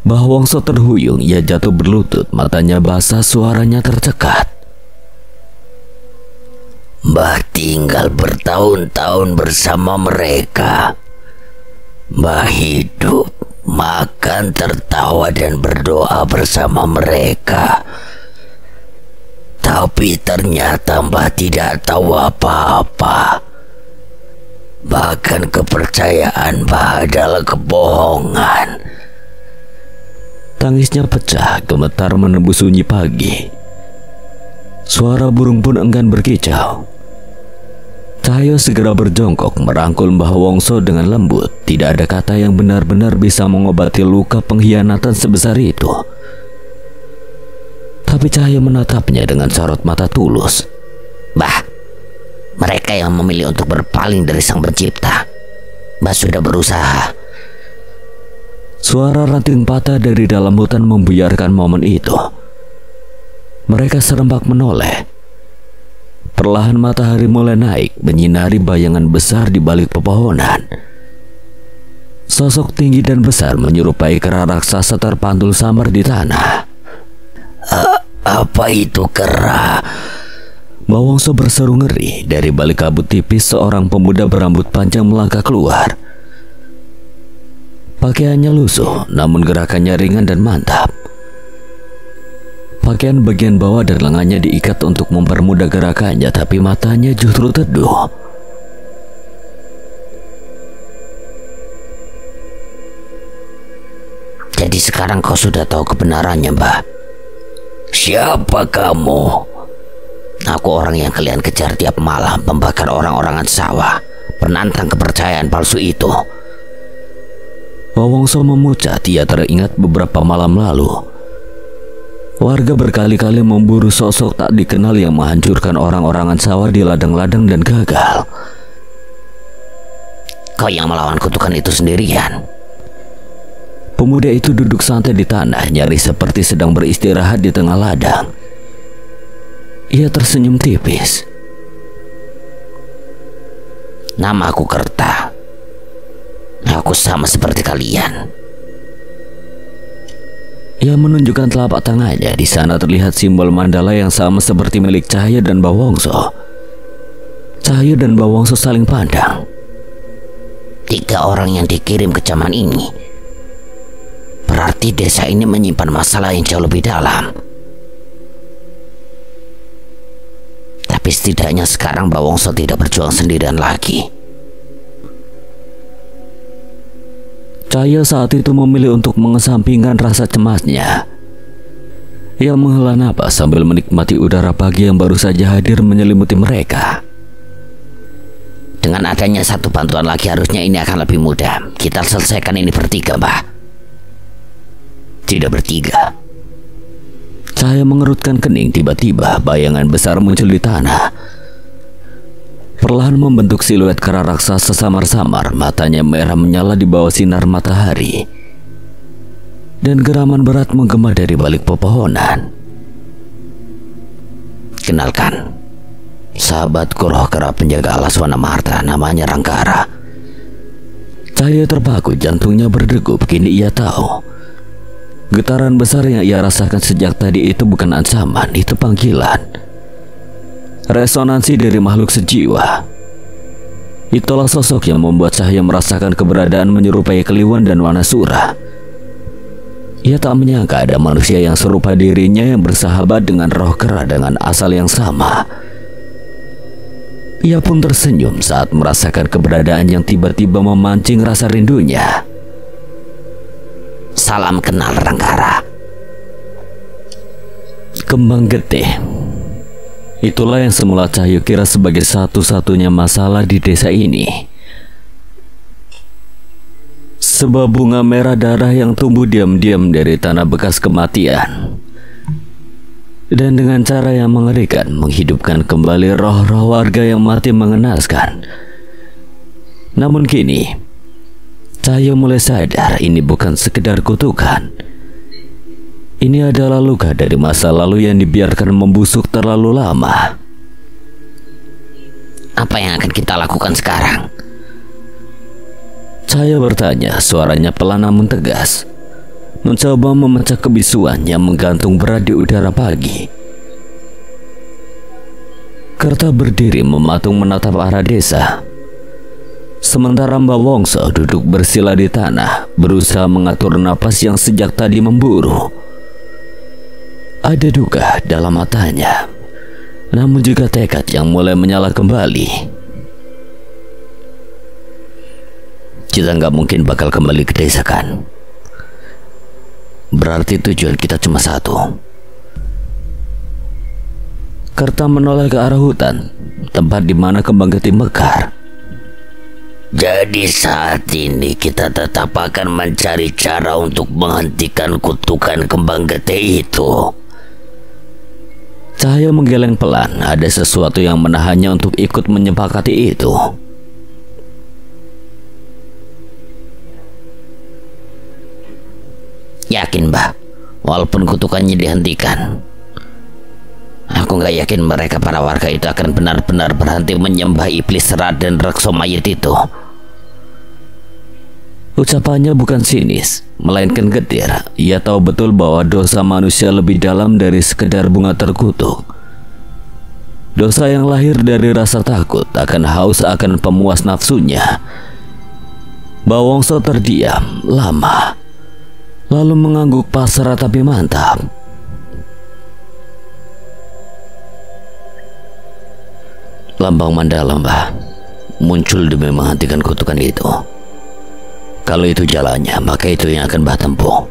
Mbah Wongso terhuyung, ia jatuh berlutut, matanya basah, suaranya tercekat. Mbah tinggal bertahun-tahun bersama mereka. Mbah hidup, makan, tertawa, dan berdoa bersama mereka. Tapi ternyata Mbah tidak tahu apa-apa. Bahkan kepercayaan Mbah adalah kebohongan. Tangisnya pecah, gemetar menembus sunyi pagi. Suara burung pun enggan berkicau. Cahyo segera berjongkok merangkul Mbah Wongso dengan lembut. Tidak ada kata yang benar-benar bisa mengobati luka pengkhianatan sebesar itu. Tapi Cahyo menatapnya dengan sorot mata tulus. Mbah, mereka yang memilih untuk berpaling dari Sang Pencipta. Mbah sudah berusaha. Suara ranting patah dari dalam hutan membuyarkan momen itu. Mereka serempak menoleh. Perlahan matahari mulai naik, menyinari bayangan besar di balik pepohonan. Sosok tinggi dan besar menyerupai kera raksasa terpantul samar di tanah. Apa itu kera? Mbah Wongso berseru ngeri. Dari balik kabut tipis, seorang pemuda berambut panjang melangkah keluar. Pakaiannya lusuh, namun gerakannya ringan dan mantap. Pakaian bagian bawah dan lengannya diikat untuk mempermudah gerakannya, tapi matanya justru teduh. Jadi sekarang kau sudah tahu kebenarannya, Mbah. Siapa kamu? Aku orang yang kalian kejar tiap malam, pembakar orang-orangan sawah, penantang kepercayaan palsu itu. Mbah Wongso memucat. Ia teringat beberapa malam lalu. Warga berkali-kali memburu sosok tak dikenal yang menghancurkan orang-orangan sawah di ladang-ladang dan gagal. Kau yang melawan kutukan itu sendirian. Pemuda itu duduk santai di tanah, nyaris seperti sedang beristirahat di tengah ladang. Ia tersenyum tipis. Nama aku Kerta. Aku sama seperti kalian. Ia menunjukkan telapak tangannya. Di sana terlihat simbol mandala yang sama seperti milik Cahaya dan Bawongso. Cahaya dan Bawongso saling pandang. 3 orang yang dikirim ke zaman ini. Berarti desa ini menyimpan masalah yang jauh lebih dalam. Tapi setidaknya sekarang Bawongso tidak berjuang sendirian lagi. Cahaya saat itu memilih untuk mengesampingkan rasa cemasnya. Ia menghela napas sambil menikmati udara pagi yang baru saja hadir menyelimuti mereka. Dengan adanya 1 bantuan lagi harusnya ini akan lebih mudah. Kita selesaikan ini bertiga, Mbah. Tidak bertiga. Cahaya mengerutkan kening. Tiba-tiba bayangan besar muncul di tanah. Perlahan membentuk siluet kera raksasa samar-samar. Matanya merah menyala di bawah sinar matahari. Dan geraman berat menggema dari balik pepohonan. Kenalkan, sahabatku roh kera penjaga alas Wanamarta, namanya Rangkara. Cahaya terpaku, jantungnya berdegup. Kini ia tahu, getaran besar yang ia rasakan sejak tadi itu bukan ancaman, itu panggilan. Resonansi dari makhluk sejiwa. Itulah sosok yang membuat Cahaya merasakan keberadaan menyerupai Kliwon dan Wanasura. Ia tak menyangka ada manusia yang serupa dirinya yang bersahabat dengan roh kera dengan asal yang sama. Ia pun tersenyum saat merasakan keberadaan yang tiba-tiba memancing rasa rindunya. Salam kenal, Rangkara. Kembang getih. Itulah yang semula Cahyo kira sebagai satu-satunya masalah di desa ini. Sebuah bunga merah darah yang tumbuh diam-diam dari tanah bekas kematian. Dan dengan cara yang mengerikan menghidupkan kembali roh-roh warga yang mati mengenaskan. Namun kini Cahyo mulai sadar ini bukan sekedar kutukan. Ini adalah luka dari masa lalu yang dibiarkan membusuk terlalu lama. Apa yang akan kita lakukan sekarang? Cahaya bertanya, suaranya pelan namun tegas. Mencoba memecah kebisuan yang menggantung berat di udara pagi. Kerta berdiri mematung menatap arah desa. Sementara Mbak Wongso duduk bersila di tanah, berusaha mengatur napas yang sejak tadi memburu. Ada duka dalam matanya, namun juga tekad yang mulai menyala kembali. Kita nggak mungkin bakal kembali ke desa, kan? Berarti tujuan kita cuma satu. Kerta menoleh ke arah hutan, tempat di mana kembang getih mekar. Jadi saat ini kita tetap akan mencari cara untuk menghentikan kutukan kembang getih itu. Cahaya menggeleng pelan, ada sesuatu yang menahannya untuk ikut menyepakati itu. Yakin, Mbah, walaupun kutukannya dihentikan, aku nggak yakin mereka para warga itu akan benar-benar berhenti menyembah iblis serat dan rekso mayat itu. Ucapannya bukan sinis, melainkan getir. Ia tahu betul bahwa dosa manusia lebih dalam dari sekedar bunga terkutuk. Dosa yang lahir dari rasa takut akan haus akan pemuas nafsunya. Bawongso terdiam lama, lalu mengangguk pasrah tapi mantap. Lambang Mandala, Mbah, muncul demi menghentikan kutukan itu. Kalau itu jalannya, maka itu yang akan Mbah tempuh.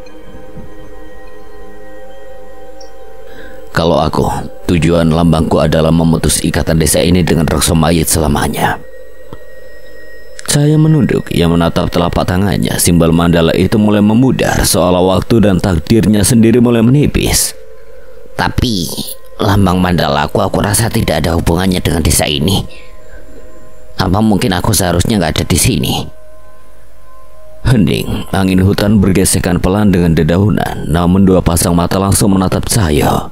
Kalau aku, tujuan lambangku adalah memutus ikatan desa ini dengan rekso mayit selamanya. Saya menunduk, ia menatap telapak tangannya. Simbol mandala itu mulai memudar, seolah waktu dan takdirnya sendiri mulai menipis. Tapi lambang mandalaku aku rasa tidak ada hubungannya dengan desa ini. Apa mungkin aku seharusnya nggak ada di sini? Hening, angin hutan bergesekan pelan dengan dedaunan, namun dua pasang mata langsung menatap Cahyo.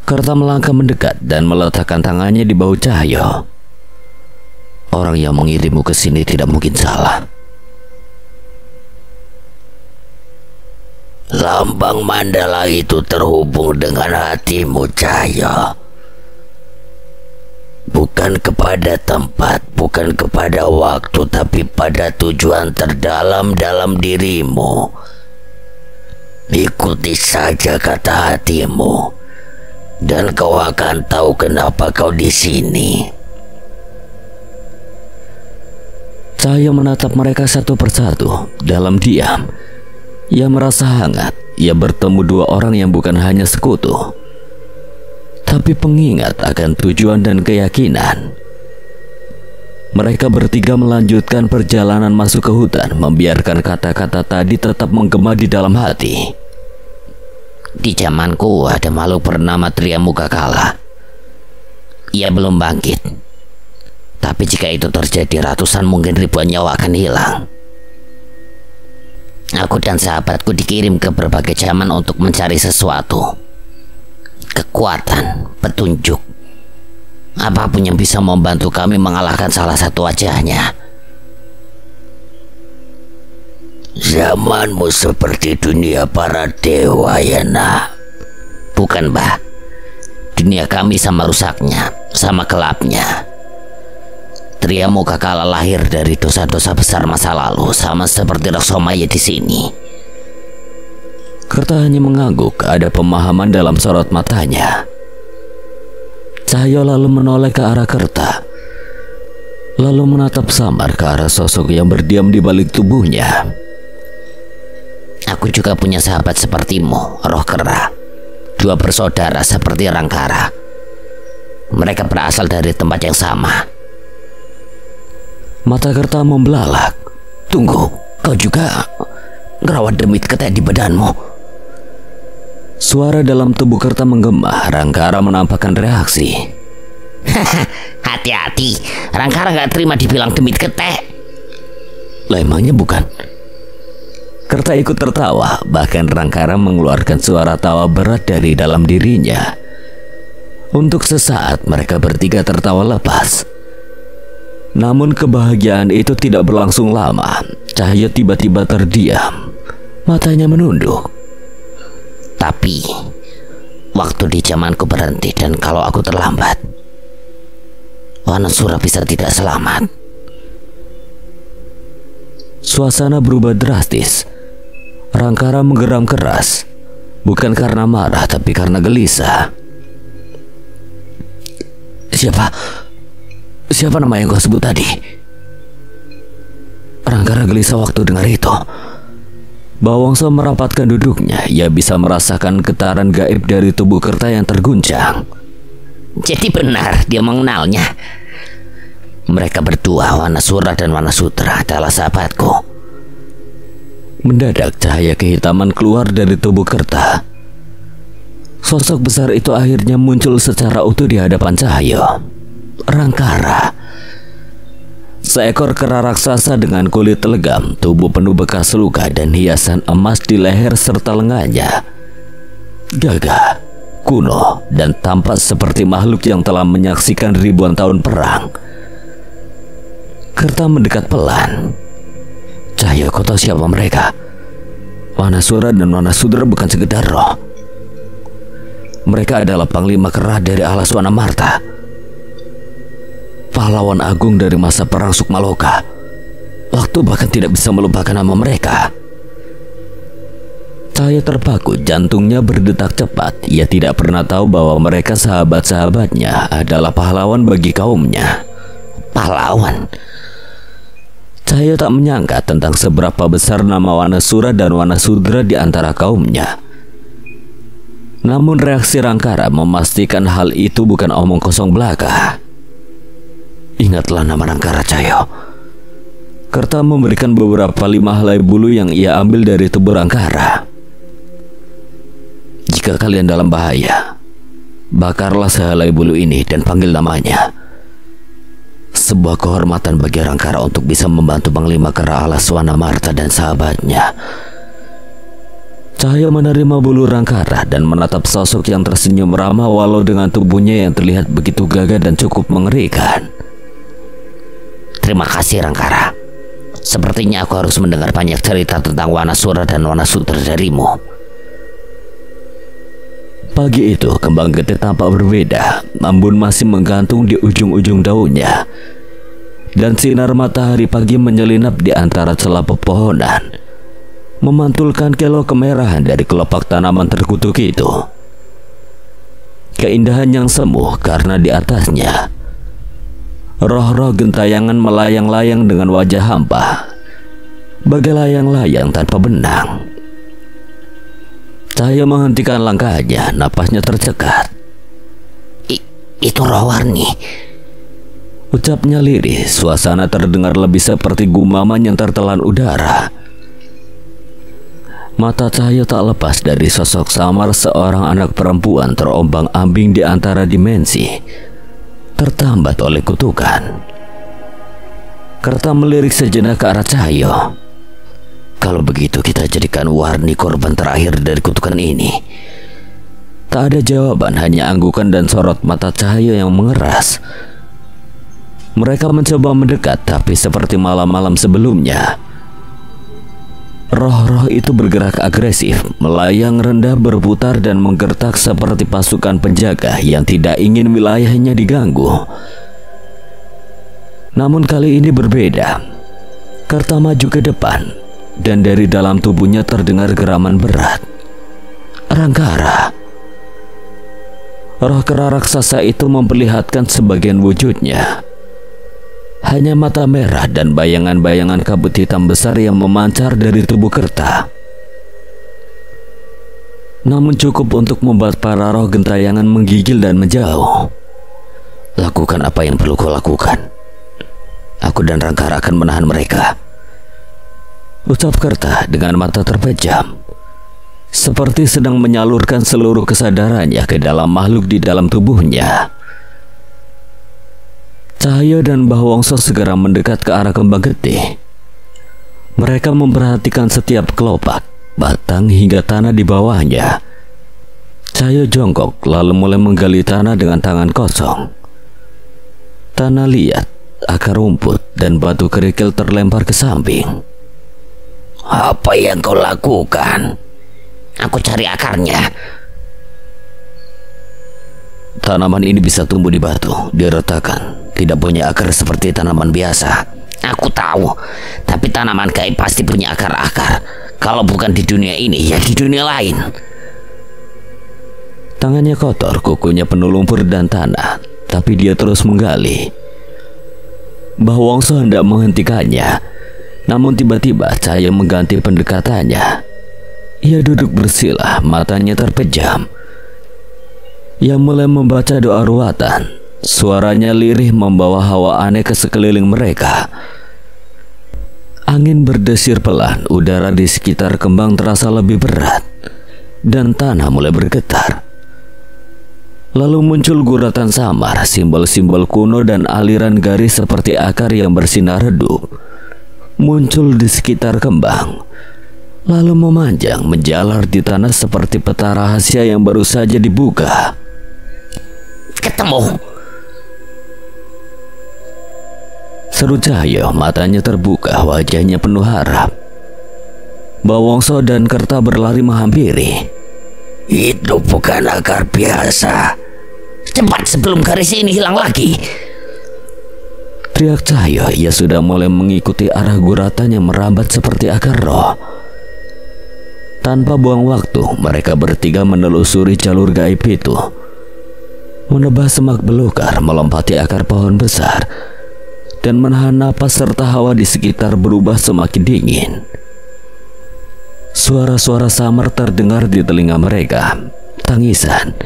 Kerta melangkah mendekat dan meletakkan tangannya di bahu Cahyo. Orang yang mengirimmu ke sini tidak mungkin salah. Lambang mandala itu terhubung dengan hatimu, Cahyo. Bukan kepada tempat, bukan kepada waktu, tapi pada tujuan terdalam dalam dirimu. Ikuti saja kata hatimu, dan kau akan tahu kenapa kau di sini. Cahyo menatap mereka satu persatu dalam diam. Ia merasa hangat. Ia bertemu dua orang yang bukan hanya sekutu, tapi pengingat akan tujuan dan keyakinan. Mereka bertiga melanjutkan perjalanan masuk ke hutan, membiarkan kata-kata tadi tetap menggema di dalam hati. Di zamanku ada makhluk bernama Triamukakala. Ia belum bangkit. Tapi jika itu terjadi, ratusan mungkin ribuan nyawa akan hilang. Aku dan sahabatku dikirim ke berbagai zaman untuk mencari sesuatu. Kekuatan, petunjuk, apapun yang bisa membantu kami mengalahkan salah satu wajahnya. Zamanmu seperti dunia para dewa, ya nak? Bukan, Mbah. Dunia kami sama rusaknya, sama gelapnya. Triamukakala lahir dari dosa-dosa besar masa lalu, sama seperti Raksomaya di sini. Kerta hanya mengangguk, ada pemahaman dalam sorot matanya. Cahyo lalu menoleh ke arah Kerta, lalu menatap samar ke arah sosok yang berdiam di balik tubuhnya. Aku juga punya sahabat sepertimu, Roh Kera. Dua bersaudara seperti Rangkara. Mereka berasal dari tempat yang sama. Mata Kerta membelalak. Tunggu, kau juga ngerawat demit ketek di badanmu? Suara dalam tubuh Kerta menggema. Rangkara menampakkan reaksi. Hati-hati, Rangkara nggak terima dibilang demit ketek. Lah emangnya bukan? Kerta ikut tertawa. Bahkan Rangkara mengeluarkan suara tawa berat dari dalam dirinya. Untuk sesaat mereka bertiga tertawa lepas. Namun kebahagiaan itu tidak berlangsung lama. Cahyo tiba-tiba terdiam. Matanya menunduk. Tapi waktu di zamanku berhenti, dan kalau aku terlambat, Wanasura bisa tidak selamat. Suasana berubah drastis. Rangkara menggeram keras. Bukan karena marah, tapi karena gelisah. Siapa nama yang kau sebut tadi? Rangkara gelisah waktu dengar itu. Bawangsa merapatkan duduknya. Ia bisa merasakan getaran gaib dari tubuh Kerta yang terguncang. Jadi benar dia mengenalnya. Mereka berdua, Wanasura dan Wanasutra, adalah sahabatku. Mendadak cahaya kehitaman keluar dari tubuh Kerta. Sosok besar itu akhirnya muncul secara utuh di hadapan Cahyo. Rangkara, seekor kera raksasa dengan kulit legam, tubuh penuh bekas luka dan hiasan emas di leher serta lengannya. Gagah, kuno, dan tampak seperti makhluk yang telah menyaksikan ribuan tahun perang. Kerta mendekat pelan. Cahyo, kau tahu siapa mereka? Wanasura dan Wanasudra bukan sekedar roh. Mereka adalah panglima kera dari alas Wanamarta, pahlawan agung dari masa perang Sukmaloka. Waktu bahkan tidak bisa melupakan nama mereka. Cahyo terpaku, jantungnya berdetak cepat. Ia tidak pernah tahu bahwa mereka sahabat-sahabatnya adalah pahlawan bagi kaumnya. Pahlawan? Cahyo tak menyangka tentang seberapa besar nama Wanasura dan Wanasudra di antara kaumnya. Namun reaksi Rangkara memastikan hal itu bukan omong kosong belaka. Ingatlah nama Rangkara, Cahyo. Kerta memberikan beberapa 5 helai bulu yang ia ambil dari tubuh Rangkara. jika kalian dalam bahaya, bakarlah sehelai bulu ini dan panggil namanya. Sebuah kehormatan bagi Rangkara untuk bisa membantu Panglima Kera Alaswana Marta dan sahabatnya. Cahyo menerima bulu Rangkara dan menatap sosok yang tersenyum ramah walau dengan tubuhnya yang terlihat begitu gagah dan cukup mengerikan. Terima kasih Rangkara. Sepertinya aku harus mendengar banyak cerita tentang Wanasura dan Wanasutra darimu. Pagi itu kembang gede tampak berbeda, embun masih menggantung di ujung-ujung daunnya. Dan sinar matahari pagi menyelinap di antara celah pepohonan, memantulkan kilau kemerahan dari kelopak tanaman terkutuk itu. Keindahan yang semu karena di atasnya roh-roh gentayangan melayang-layang dengan wajah hampa, bagai layang-layang tanpa benang. Cahyo menghentikan langkahnya, napasnya tercekat. Itu roh warni, ucapnya lirih. Suasana terdengar lebih seperti gumaman yang tertelan udara. Mata Cahyo tak lepas dari sosok samar seorang anak perempuan terombang-ambing di antara dimensi, tertambat oleh kutukan. Kerta melirik sejenak ke arah Cahyo. Kalau begitu kita jadikan Warni korban terakhir dari kutukan ini. Tak ada jawaban, hanya anggukan dan sorot mata Cahyo yang mengeras. Mereka mencoba mendekat, tapi seperti malam-malam sebelumnya, roh-roh itu bergerak agresif, melayang rendah, berputar dan menggertak seperti pasukan penjaga yang tidak ingin wilayahnya diganggu. Namun kali ini berbeda. Kerta maju ke depan, dan dari dalam tubuhnya terdengar geraman berat. Rangkara. Roh kera raksasa itu memperlihatkan sebagian wujudnya. Hanya mata merah dan bayangan-bayangan kabut hitam besar yang memancar dari tubuh Kerta. Namun cukup untuk membuat para roh gentayangan menggigil dan menjauh. Lakukan apa yang perlu kau lakukan. Aku dan Rangkara akan menahan mereka, ucap Kerta dengan mata terpejam, seperti sedang menyalurkan seluruh kesadarannya ke dalam makhluk di dalam tubuhnya. Cahyo dan Mbah Wongso segera mendekat ke arah kembang getih. Mereka memperhatikan setiap kelopak, batang hingga tanah di bawahnya. Cahyo jongkok lalu mulai menggali tanah dengan tangan kosong. Tanah liat, akar rumput, dan batu kerikil terlempar ke samping. Apa yang kau lakukan? Aku cari akarnya. Tanaman ini bisa tumbuh di batu, diretakan. Tidak punya akar seperti tanaman biasa. Aku tahu, tapi tanaman gaib pasti punya akar-akar. Kalau bukan di dunia ini, ya di dunia lain. Tangannya kotor, kukunya penuh lumpur dan tanah, tapi dia terus menggali. Mbah Wongso hendak menghentikannya, namun tiba-tiba Cahyo mengganti pendekatannya. Ia duduk bersila, matanya terpejam. Ia mulai membaca doa ruatan. Suaranya lirih membawa hawa aneh ke sekeliling mereka. Angin berdesir pelan, udara di sekitar kembang terasa lebih berat, dan tanah mulai bergetar. Lalu muncul guratan samar, simbol-simbol kuno dan aliran garis seperti akar yang bersinar redup muncul di sekitar kembang, lalu memanjang menjalar di tanah seperti peta rahasia yang baru saja dibuka. Ketemu! Seru Cahyo, matanya terbuka, wajahnya penuh harap. Mbah Wongso dan Kerta berlari menghampiri. Itu bukan akar biasa. Cepat sebelum garis ini hilang lagi, teriak Cahyo. Ia sudah mulai mengikuti arah guratan yang merambat seperti akar roh. Tanpa buang waktu, mereka bertiga menelusuri jalur gaib itu, menebas semak belukar, melompati akar pohon besar, dan menahan napas serta hawa di sekitar berubah semakin dingin. Suara-suara samar terdengar di telinga mereka, tangisan,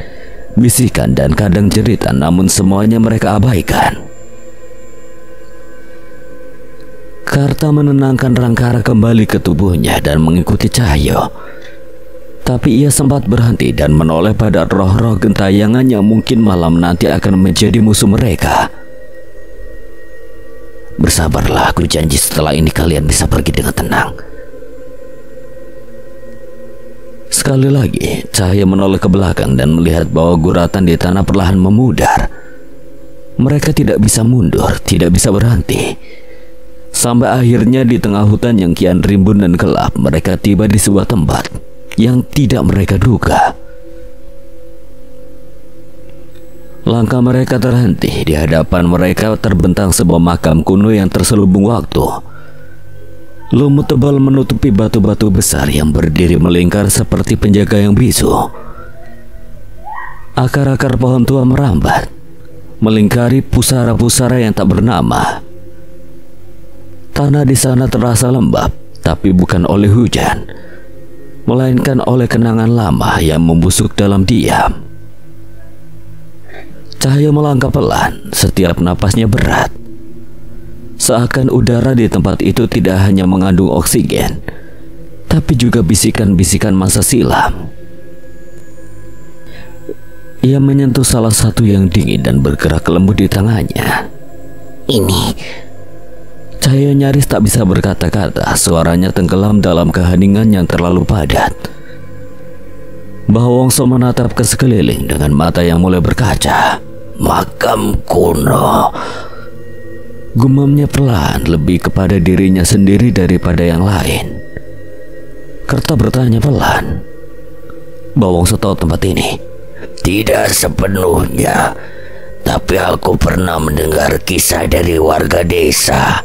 bisikan, dan kadang jeritan, namun semuanya mereka abaikan. Karta menenangkan Rangkara kembali ke tubuhnya dan mengikuti Cahyo. Tapi ia sempat berhenti dan menoleh pada roh-roh gentayangan yang mungkin malam nanti akan menjadi musuh mereka. Bersabarlah, aku janji setelah ini kalian bisa pergi dengan tenang. Sekali lagi, cahaya menoleh ke belakang dan melihat bahwa guratan di tanah perlahan memudar. Mereka tidak bisa mundur, tidak bisa berhenti. Sampai akhirnya di tengah hutan yang kian rimbun dan gelap, mereka tiba di sebuah tempat yang tidak mereka duga. Langkah mereka terhenti. Di hadapan mereka terbentang sebuah makam kuno yang terselubung waktu. Lumut tebal menutupi batu-batu besar yang berdiri melingkar seperti penjaga yang bisu. Akar-akar pohon tua merambat, melingkari pusara-pusara yang tak bernama. Tanah di sana terasa lembab, tapi bukan oleh hujan, melainkan oleh kenangan lama yang membusuk dalam diam. Cahaya melangkah pelan, setiap napasnya berat. Seakan udara di tempat itu tidak hanya mengandung oksigen, tapi juga bisikan-bisikan masa silam. Ia menyentuh salah satu yang dingin dan bergerak lembut di tangannya. Ini. Cahaya nyaris tak bisa berkata-kata, suaranya tenggelam dalam keheningan yang terlalu padat. Mbah Wongso menatap ke sekeliling dengan mata yang mulai berkaca. Makam kuno, gumamnya perlahan, lebih kepada dirinya sendiri daripada yang lain. Kerta bertanya pelan, Mbah Wongso tahu tempat ini? Tidak sepenuhnya, tapi aku pernah mendengar kisah dari warga desa.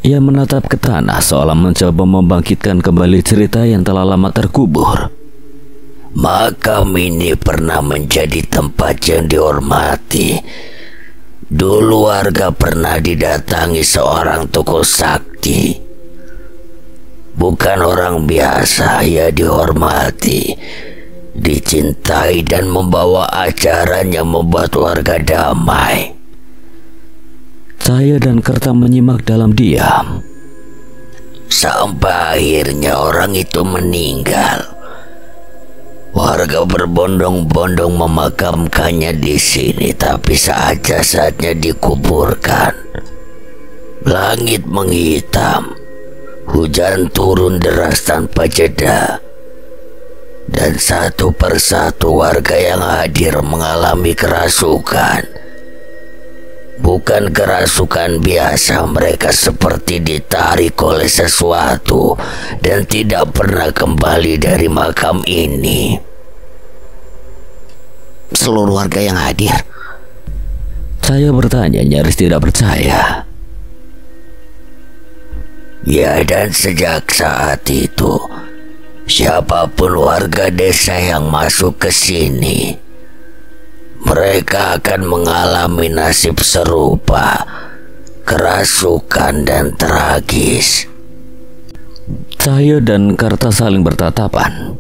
Ia menatap ke tanah seolah mencoba membangkitkan kembali cerita yang telah lama terkubur. Makam ini pernah menjadi tempat yang dihormati. Dulu warga pernah didatangi seorang tokoh sakti. Bukan orang biasa, ia dihormati, dicintai dan membawa ajaran yang membuat warga damai. Saya dan Kerta menyimak dalam diam. Sampai akhirnya orang itu meninggal. Warga berbondong-bondong memakamkannya di sini, tapi saat jasadnya dikuburkan, langit menghitam, hujan turun deras tanpa jeda, dan satu persatu warga yang hadir mengalami kerasukan. Bukan kerasukan biasa, mereka seperti ditarik oleh sesuatu dan tidak pernah kembali dari makam ini. Seluruh warga yang hadir? Saya bertanya nyaris tidak percaya. Ya, dan sejak saat itu, siapapun warga desa yang masuk ke sini, mereka akan mengalami nasib serupa, kerasukan dan tragis. Saya dan Karta saling bertatapan.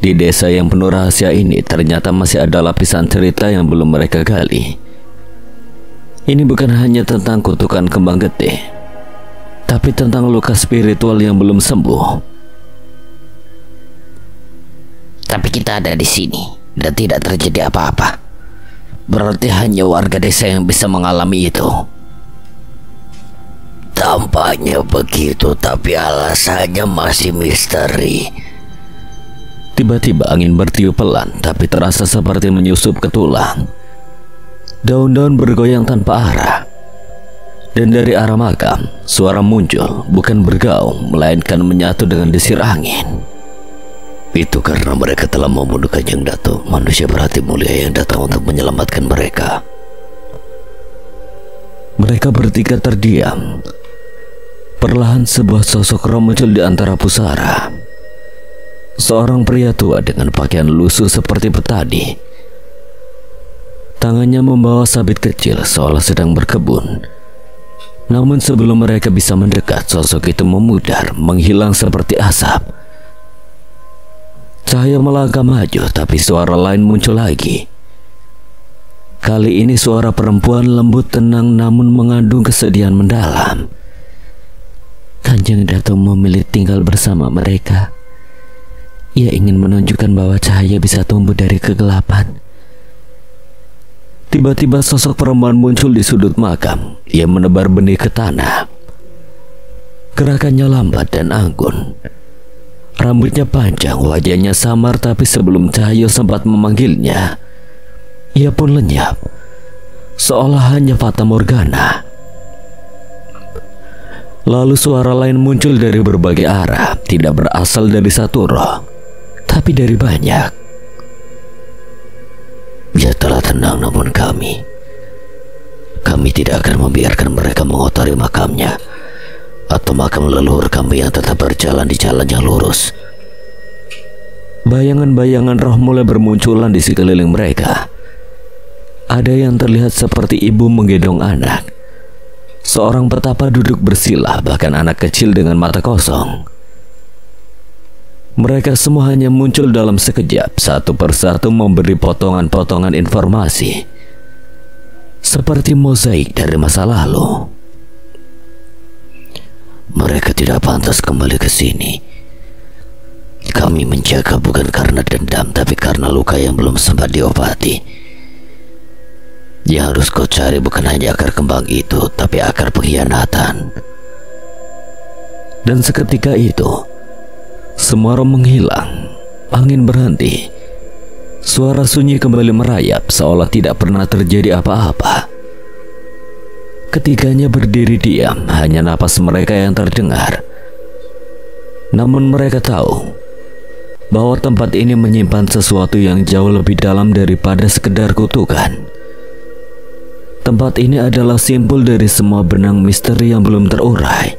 Di desa yang penuh rahasia ini ternyata masih ada lapisan cerita yang belum mereka gali. Ini bukan hanya tentang kutukan kembang getih, tapi tentang luka spiritual yang belum sembuh. Tapi kita ada di sini dan tidak terjadi apa-apa. Berarti hanya warga desa yang bisa mengalami itu. Tampaknya begitu, tapi alasannya masih misteri. Tiba-tiba angin bertiup pelan, tapi terasa seperti menyusup ke tulang. Daun-daun bergoyang tanpa arah. Dan dari arah makam, suara muncul, bukan bergaung, melainkan menyatu dengan desir angin. Itu karena mereka telah membunuh Kanjeng Datuk, manusia berhati mulia yang datang untuk menyelamatkan mereka. Mereka bertiga terdiam. Perlahan sebuah sosok roh muncul di antara pusara. Seorang pria tua dengan pakaian lusuh seperti petani. Tangannya membawa sabit kecil seolah sedang berkebun. Namun sebelum mereka bisa mendekat, sosok itu memudar, menghilang seperti asap. Cahaya melangkah maju, tapi suara lain muncul lagi. Kali ini suara perempuan lembut tenang namun mengandung kesedihan mendalam. Kanjeng Datuk memilih tinggal bersama mereka Ia ingin menunjukkan bahwa cahaya bisa tumbuh dari kegelapan. Tiba-tiba sosok perempuan muncul di sudut makam. Ia menebar benih ke tanah. Gerakannya lambat dan anggun. Rambutnya panjang, wajahnya samar, tapi sebelum Cahyo sempat memanggilnya, ia pun lenyap, seolah hanya fata morgana. Lalu suara lain muncul dari berbagai arah, tidak berasal dari satu roh, tapi dari banyak. Dia telah tenang, namun kami tidak akan membiarkan mereka mengotori makamnya atau makam leluhur kami yang tetap berjalan di jalan yang lurus. Bayangan-bayangan roh mulai bermunculan di sekeliling mereka. Ada yang terlihat seperti ibu menggendong anak, seorang petapa duduk bersila, bahkan anak kecil dengan mata kosong. Mereka semua hanya muncul dalam sekejap, satu persatu memberi potongan-potongan informasi, seperti mozaik dari masa lalu. Mereka tidak pantas kembali ke sini. Kami menjaga bukan karena dendam, tapi karena luka yang belum sempat diobati. Yang harus kau cari bukan hanya akar kembang itu, tapi akar pengkhianatan. Dan seketika itu, semua roh menghilang, angin berhenti, suara sunyi kembali merayap seolah tidak pernah terjadi apa-apa. Ketiganya berdiri diam, hanya napas mereka yang terdengar. Namun mereka tahu bahwa tempat ini menyimpan sesuatu yang jauh lebih dalam daripada sekedar kutukan. Tempat ini adalah simbol dari semua benang misteri yang belum terurai.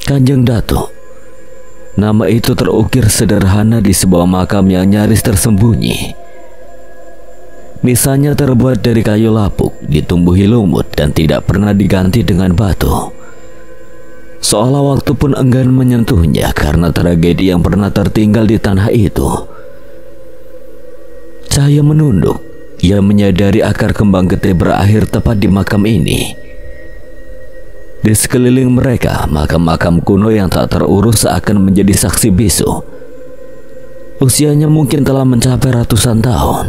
Kanjeng Datuk. Nama itu terukir sederhana di sebuah makam yang nyaris tersembunyi. Nisannya terbuat dari kayu lapuk, ditumbuhi lumut, dan tidak pernah diganti dengan batu. Seolah waktu pun enggan menyentuhnya karena tragedi yang pernah tertinggal di tanah itu. Cahyo menunduk. Ia menyadari akar kembang getih berakhir tepat di makam ini. Di sekeliling mereka, makam-makam kuno yang tak terurus seakan menjadi saksi bisu. Usianya mungkin telah mencapai ratusan tahun.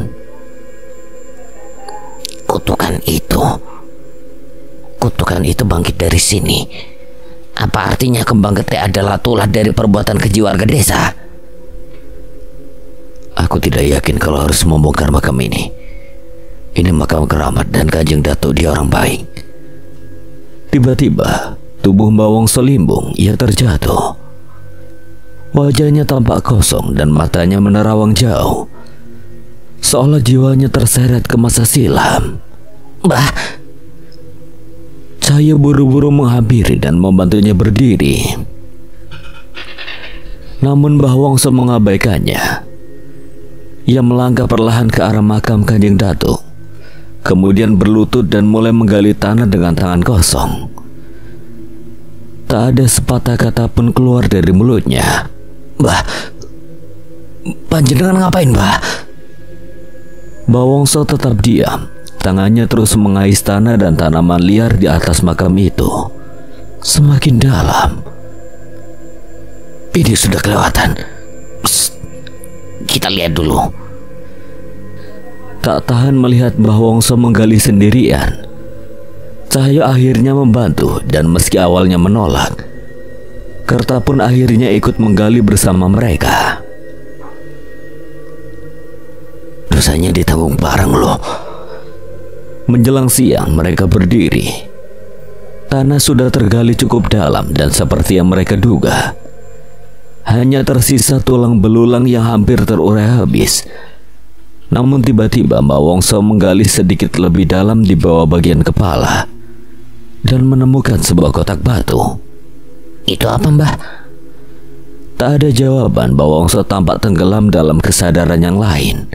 Kutukan itu bangkit dari sini. Apa artinya kembang getih adalah tulah dari perbuatan keji warga desa? Aku tidak yakin kalau harus membongkar makam ini. Ini makam keramat dan Kanjeng Datuk dia orang baik. Tiba-tiba, tubuh Mbak Wongso limbung, ia terjatuh. Wajahnya tampak kosong dan matanya menerawang jauh, seolah jiwanya terseret ke masa silam. Mbah! Cahyo buru-buru menghampiri dan membantunya berdiri. Namun Mbah Wongso mengabaikannya. Ia melangkah perlahan ke arah makam Kanjeng Datuk, kemudian berlutut dan mulai menggali tanah dengan tangan kosong. Tak ada sepatah kata pun keluar dari mulutnya. Mbah, panjenengan ngapain, Mbah? Mbah Wongso tetap diam. Tangannya terus mengais tanah dan tanaman liar di atas makam itu. Semakin dalam. Ini sudah kelewatan. Psst, kita lihat dulu. Tak tahan melihat Mbah Wongso menggali sendirian, Cahyo akhirnya membantu, dan meski awalnya menolak, Kerta pun akhirnya ikut menggali bersama mereka. Dosanya ditanggung bareng loh. Menjelang siang mereka berdiri. Tanah sudah tergali cukup dalam dan seperti yang mereka duga, hanya tersisa tulang belulang yang hampir terurai habis. Namun tiba-tiba Mbak Wongso menggali sedikit lebih dalam di bawah bagian kepala dan menemukan sebuah kotak batu. Itu apa, Mbah? Tak ada jawaban. Mbak Wongso tampak tenggelam dalam kesadaran yang lain.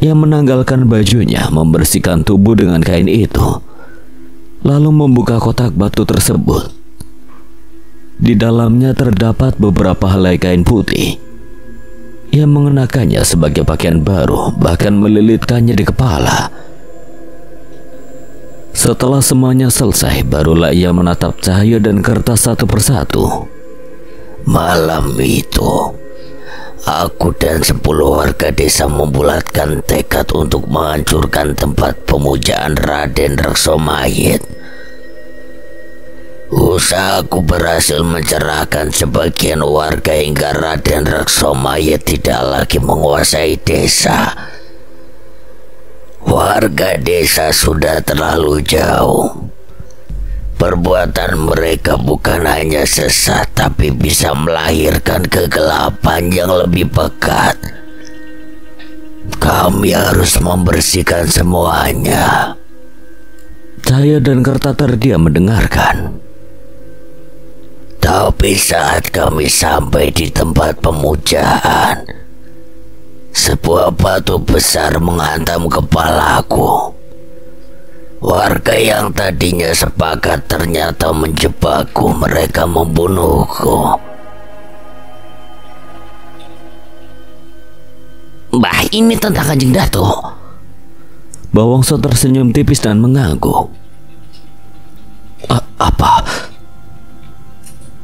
Ia menanggalkan bajunya, membersihkan tubuh dengan kain itu, lalu membuka kotak batu tersebut. Di dalamnya terdapat beberapa helai kain putih. Ia mengenakannya sebagai pakaian baru, bahkan melilitkannya di kepala. Setelah semuanya selesai, barulah ia menatap Cahyo dan Kertas satu persatu. Malam itu, aku dan 10 warga desa membulatkan tekad untuk menghancurkan tempat pemujaan Raden Reksomayit. Usahaku berhasil mencerahkan sebagian warga hingga Raden Reksomayit tidak lagi menguasai desa. Warga desa sudah terlalu jauh. Perbuatan mereka bukan hanya sesat, tapi bisa melahirkan kegelapan yang lebih pekat. Kami harus membersihkan semuanya. Cahaya dan Kerta terdiam mendengarkan. Tapi saat kami sampai di tempat pemujaan, sebuah batu besar menghantam kepalaku. Warga yang tadinya sepakat ternyata menjebakku. Mereka membunuhku. Mbah, ini tentang Kanjeng Datuk. Bawongso tersenyum tipis dan mengangguk.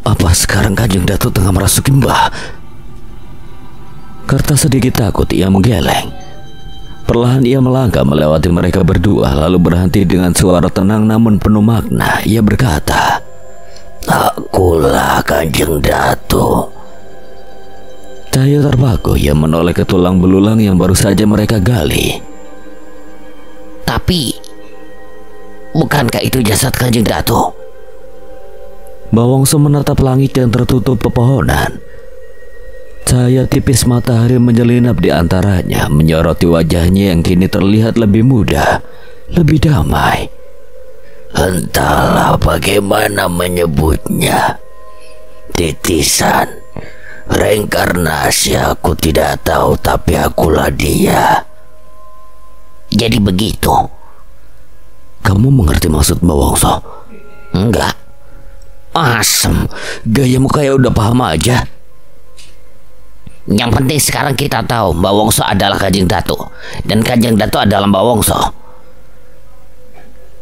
Apa sekarang Kanjeng Datuk tengah merasuki Mbah? Kerta sedikit takut, ia menggeleng. Perlahan ia melangkah melewati mereka berdua, lalu berhenti dengan suara tenang namun penuh makna. Ia berkata, "Akulah Kanjeng Datuk." Cahaya terpaku, ia menoleh ke tulang belulang yang baru saja mereka gali. Tapi, bukankah itu jasad Kanjeng Datuk? Bawongso menatap langit yang tertutup pepohonan. Cahaya tipis matahari menyelinap di antaranya, menyoroti wajahnya yang kini terlihat lebih muda, lebih damai. Entahlah bagaimana menyebutnya. Titisan, reinkarnasi, aku tidak tahu, tapi akulah dia. Jadi begitu. Kamu mengerti maksud Bawongso? Enggak. Asem, gayamu kayak udah paham aja. Yang penting sekarang kita tahu Mbak Wongso adalah Kanjeng Datuk dan Kanjeng Datuk adalah Mbak Wongso.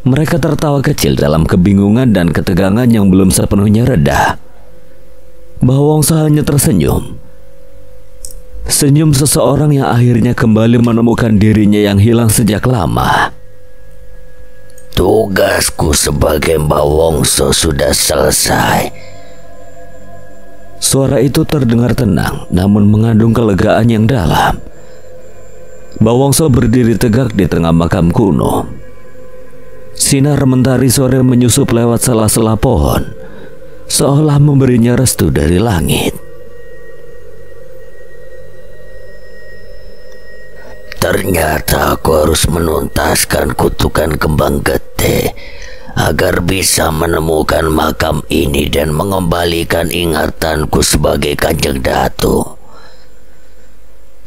Mereka tertawa kecil dalam kebingungan dan ketegangan yang belum sepenuhnya reda. Mbak Wongso hanya tersenyum. Senyum seseorang yang akhirnya kembali menemukan dirinya yang hilang sejak lama. Tugasku sebagai Mbak Wongso sudah selesai. Suara itu terdengar tenang, namun mengandung kelegaan yang dalam. Mbak Wongso berdiri tegak di tengah makam kuno. Sinar mentari sore menyusup lewat sela-sela pohon, seolah memberinya restu dari langit. Ternyata aku harus menuntaskan kutukan kembang gede agar bisa menemukan makam ini dan mengembalikan ingatanku sebagai Kanjeng Datuk.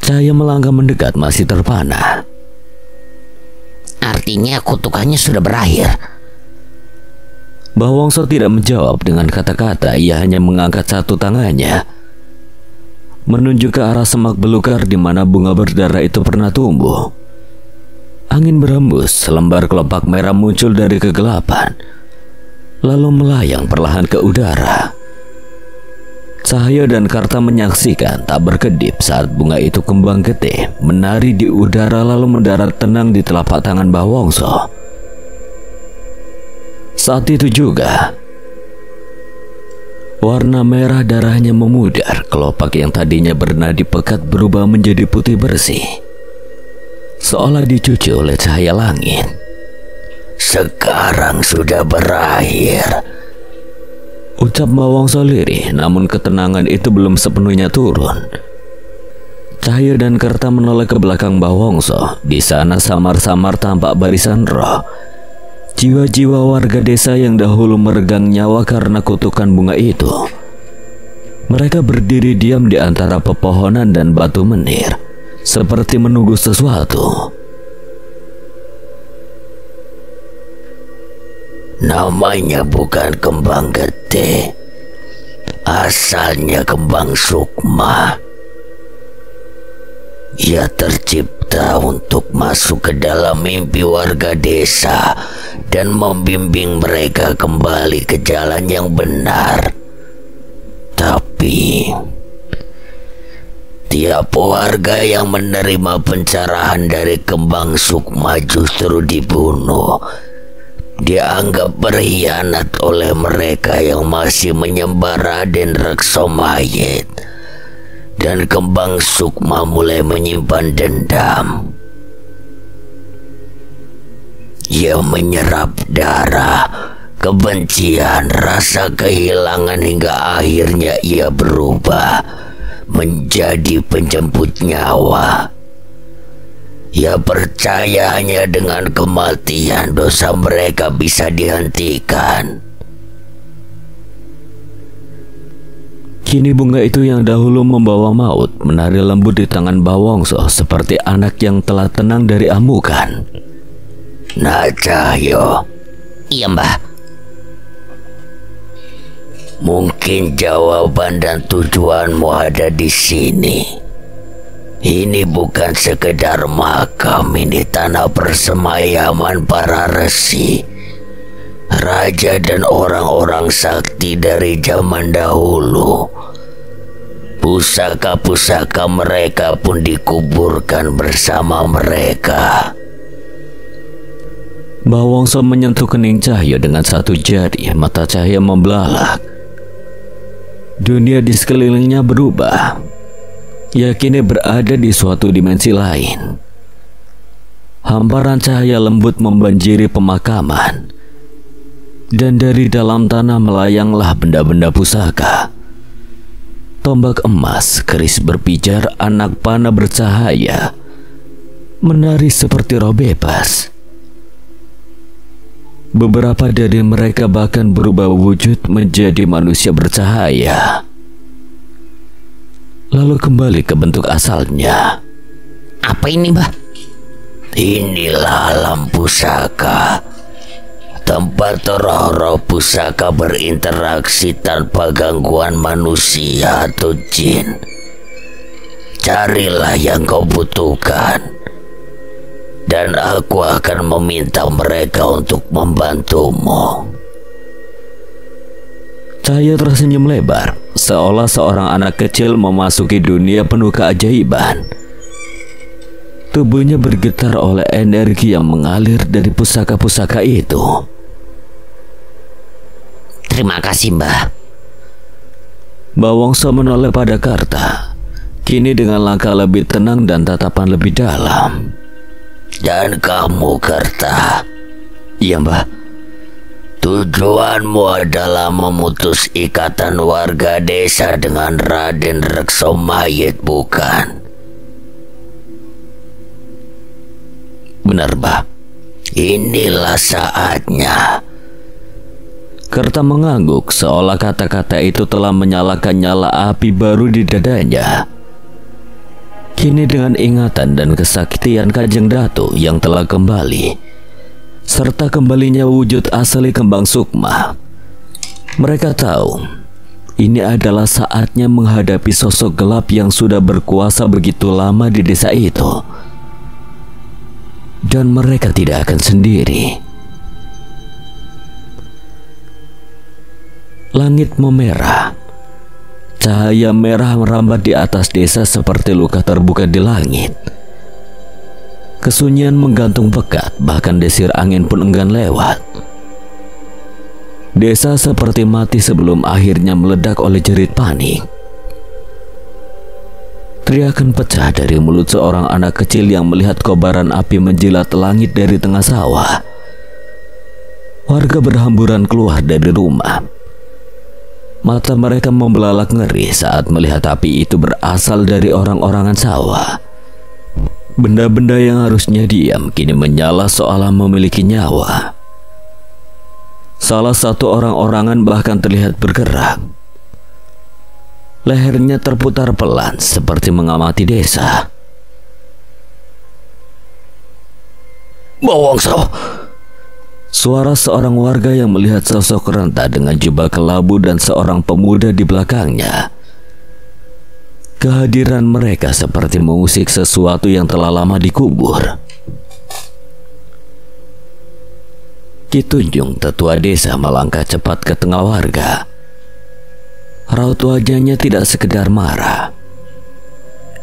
Cahaya melangkah mendekat masih terpana. Artinya kutukannya sudah berakhir. Mbah Wongso tidak menjawab dengan kata-kata. Ia hanya mengangkat satu tangannya menunjuk ke arah semak belukar di mana bunga berdarah itu pernah tumbuh. Angin berhembus, selembar kelopak merah muncul dari kegelapan, lalu melayang perlahan ke udara. Cahaya dan Karta menyaksikan tak berkedip saat bunga itu kembang gede, menari di udara lalu mendarat tenang di telapak tangan Mbah Wongso. Saat itu juga, warna merah darahnya memudar, kelopak yang tadinya bernadi pekat berubah menjadi putih bersih, seolah dicuci oleh cahaya langit. Sekarang sudah berakhir, ucap Mbah Wongso lirih, namun ketenangan itu belum sepenuhnya turun. Cahaya dan Kerta menoleh ke belakang Mbah Wongso. Di sana samar-samar tampak barisan roh, jiwa-jiwa warga desa yang dahulu meregang nyawa karena kutukan bunga itu. Mereka berdiri diam di antara pepohonan dan batu menir, seperti menunggu sesuatu. Namanya bukan kembang gede, asalnya kembang sukma. Ia tercipta untuk masuk ke dalam mimpi warga desa dan membimbing mereka kembali ke jalan yang benar. Tapi api. Tiap warga yang menerima pencerahan dari Kembang Sukma justru dibunuh. Dianggap berkhianat oleh mereka yang masih menyembah Raden Reksomayit. Dan Kembang Sukma mulai menyimpan dendam. Ia menyerap darah, kebencian, rasa kehilangan hingga akhirnya ia berubah menjadi penjemput nyawa. Ia percaya hanya dengan kematian dosa mereka bisa dihentikan. Kini bunga itu yang dahulu membawa maut menari lembut di tangan Bawongso seperti anak yang telah tenang dari amukan. Nah, Cahyo. Iya, Mbah. Mungkin jawaban dan tujuanmu ada di sini. Ini bukan sekedar makam, ini tanah persemayaman para resi, raja dan orang-orang sakti dari zaman dahulu. Pusaka-pusaka mereka pun dikuburkan bersama mereka. Bawongso menyentuh kening Cahyo dengan satu jari, mata Cahyo membelalak. Dunia di sekelilingnya berubah. Ia kini berada di suatu dimensi lain. Hamparan cahaya lembut membanjiri pemakaman. Dan dari dalam tanah melayanglah benda-benda pusaka. Tombak emas, keris berpijar, anak panah bercahaya, menari seperti roh bebas. Beberapa dari mereka bahkan berubah wujud menjadi manusia bercahaya, lalu kembali ke bentuk asalnya. Apa ini, Mbah? Inilah alam pusaka, tempat roh-roh pusaka berinteraksi tanpa gangguan manusia atau jin. Carilah yang kau butuhkan, dan aku akan meminta mereka untuk membantumu. Cahaya tersenyum lebar, seolah seorang anak kecil memasuki dunia penuh keajaiban. Tubuhnya bergetar oleh energi yang mengalir dari pusaka-pusaka itu. Terima kasih, Mbah. Bawongso menoleh pada Karta, kini dengan langkah lebih tenang dan tatapan lebih dalam. Dan kamu, Karta, Iya, Mbah. tujuanmu adalah memutus ikatan warga desa dengan Raden Reksomayit, bukan? Benar, Mbah. Inilah saatnya. Karta mengangguk seolah kata-kata itu telah menyalakan nyala api baru di dadanya. Kini dengan ingatan dan kesaktian Kanjeng Datu yang telah kembali, serta kembalinya wujud asli Kembang Sukma, mereka tahu ini adalah saatnya menghadapi sosok gelap yang sudah berkuasa begitu lama di desa itu. Dan mereka tidak akan sendiri. Langit memerah. Cahaya merah merambat di atas desa seperti luka terbuka di langit. Kesunyian menggantung pekat, bahkan desir angin pun enggan lewat. Desa seperti mati sebelum akhirnya meledak oleh jerit panik. Teriakan pecah dari mulut seorang anak kecil yang melihat kobaran api menjilat langit dari tengah sawah. Warga berhamburan keluar dari rumah. Mata mereka membelalak ngeri saat melihat api itu berasal dari orang-orangan sawah. Benda-benda yang harusnya diam kini menyala seolah memiliki nyawa. Salah satu orang-orangan bahkan terlihat bergerak. Lehernya terputar pelan seperti mengamati desa. Bawongso! Suara seorang warga yang melihat sosok renta dengan jubah kelabu dan seorang pemuda di belakangnya. Kehadiran mereka seperti mengusik sesuatu yang telah lama dikubur. Ki Tunjung, tetua desa, melangkah cepat ke tengah warga. Raut wajahnya tidak sekedar marah.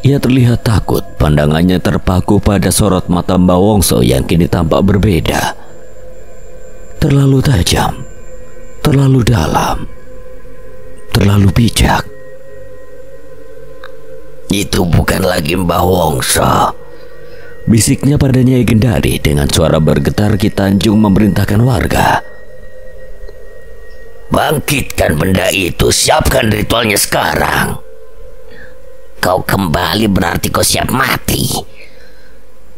Ia terlihat takut, pandangannya terpaku pada sorot mata Mbah Wongso yang kini tampak berbeda. Terlalu tajam, terlalu dalam, terlalu bijak. Itu bukan lagi Mbah Wongso, bisiknya pada Nyai Gendari dengan suara bergetar. Ki Tanjung memerintahkan warga. bangkitkan benda itu, siapkan ritualnya sekarang. Kau kembali berarti kau siap mati.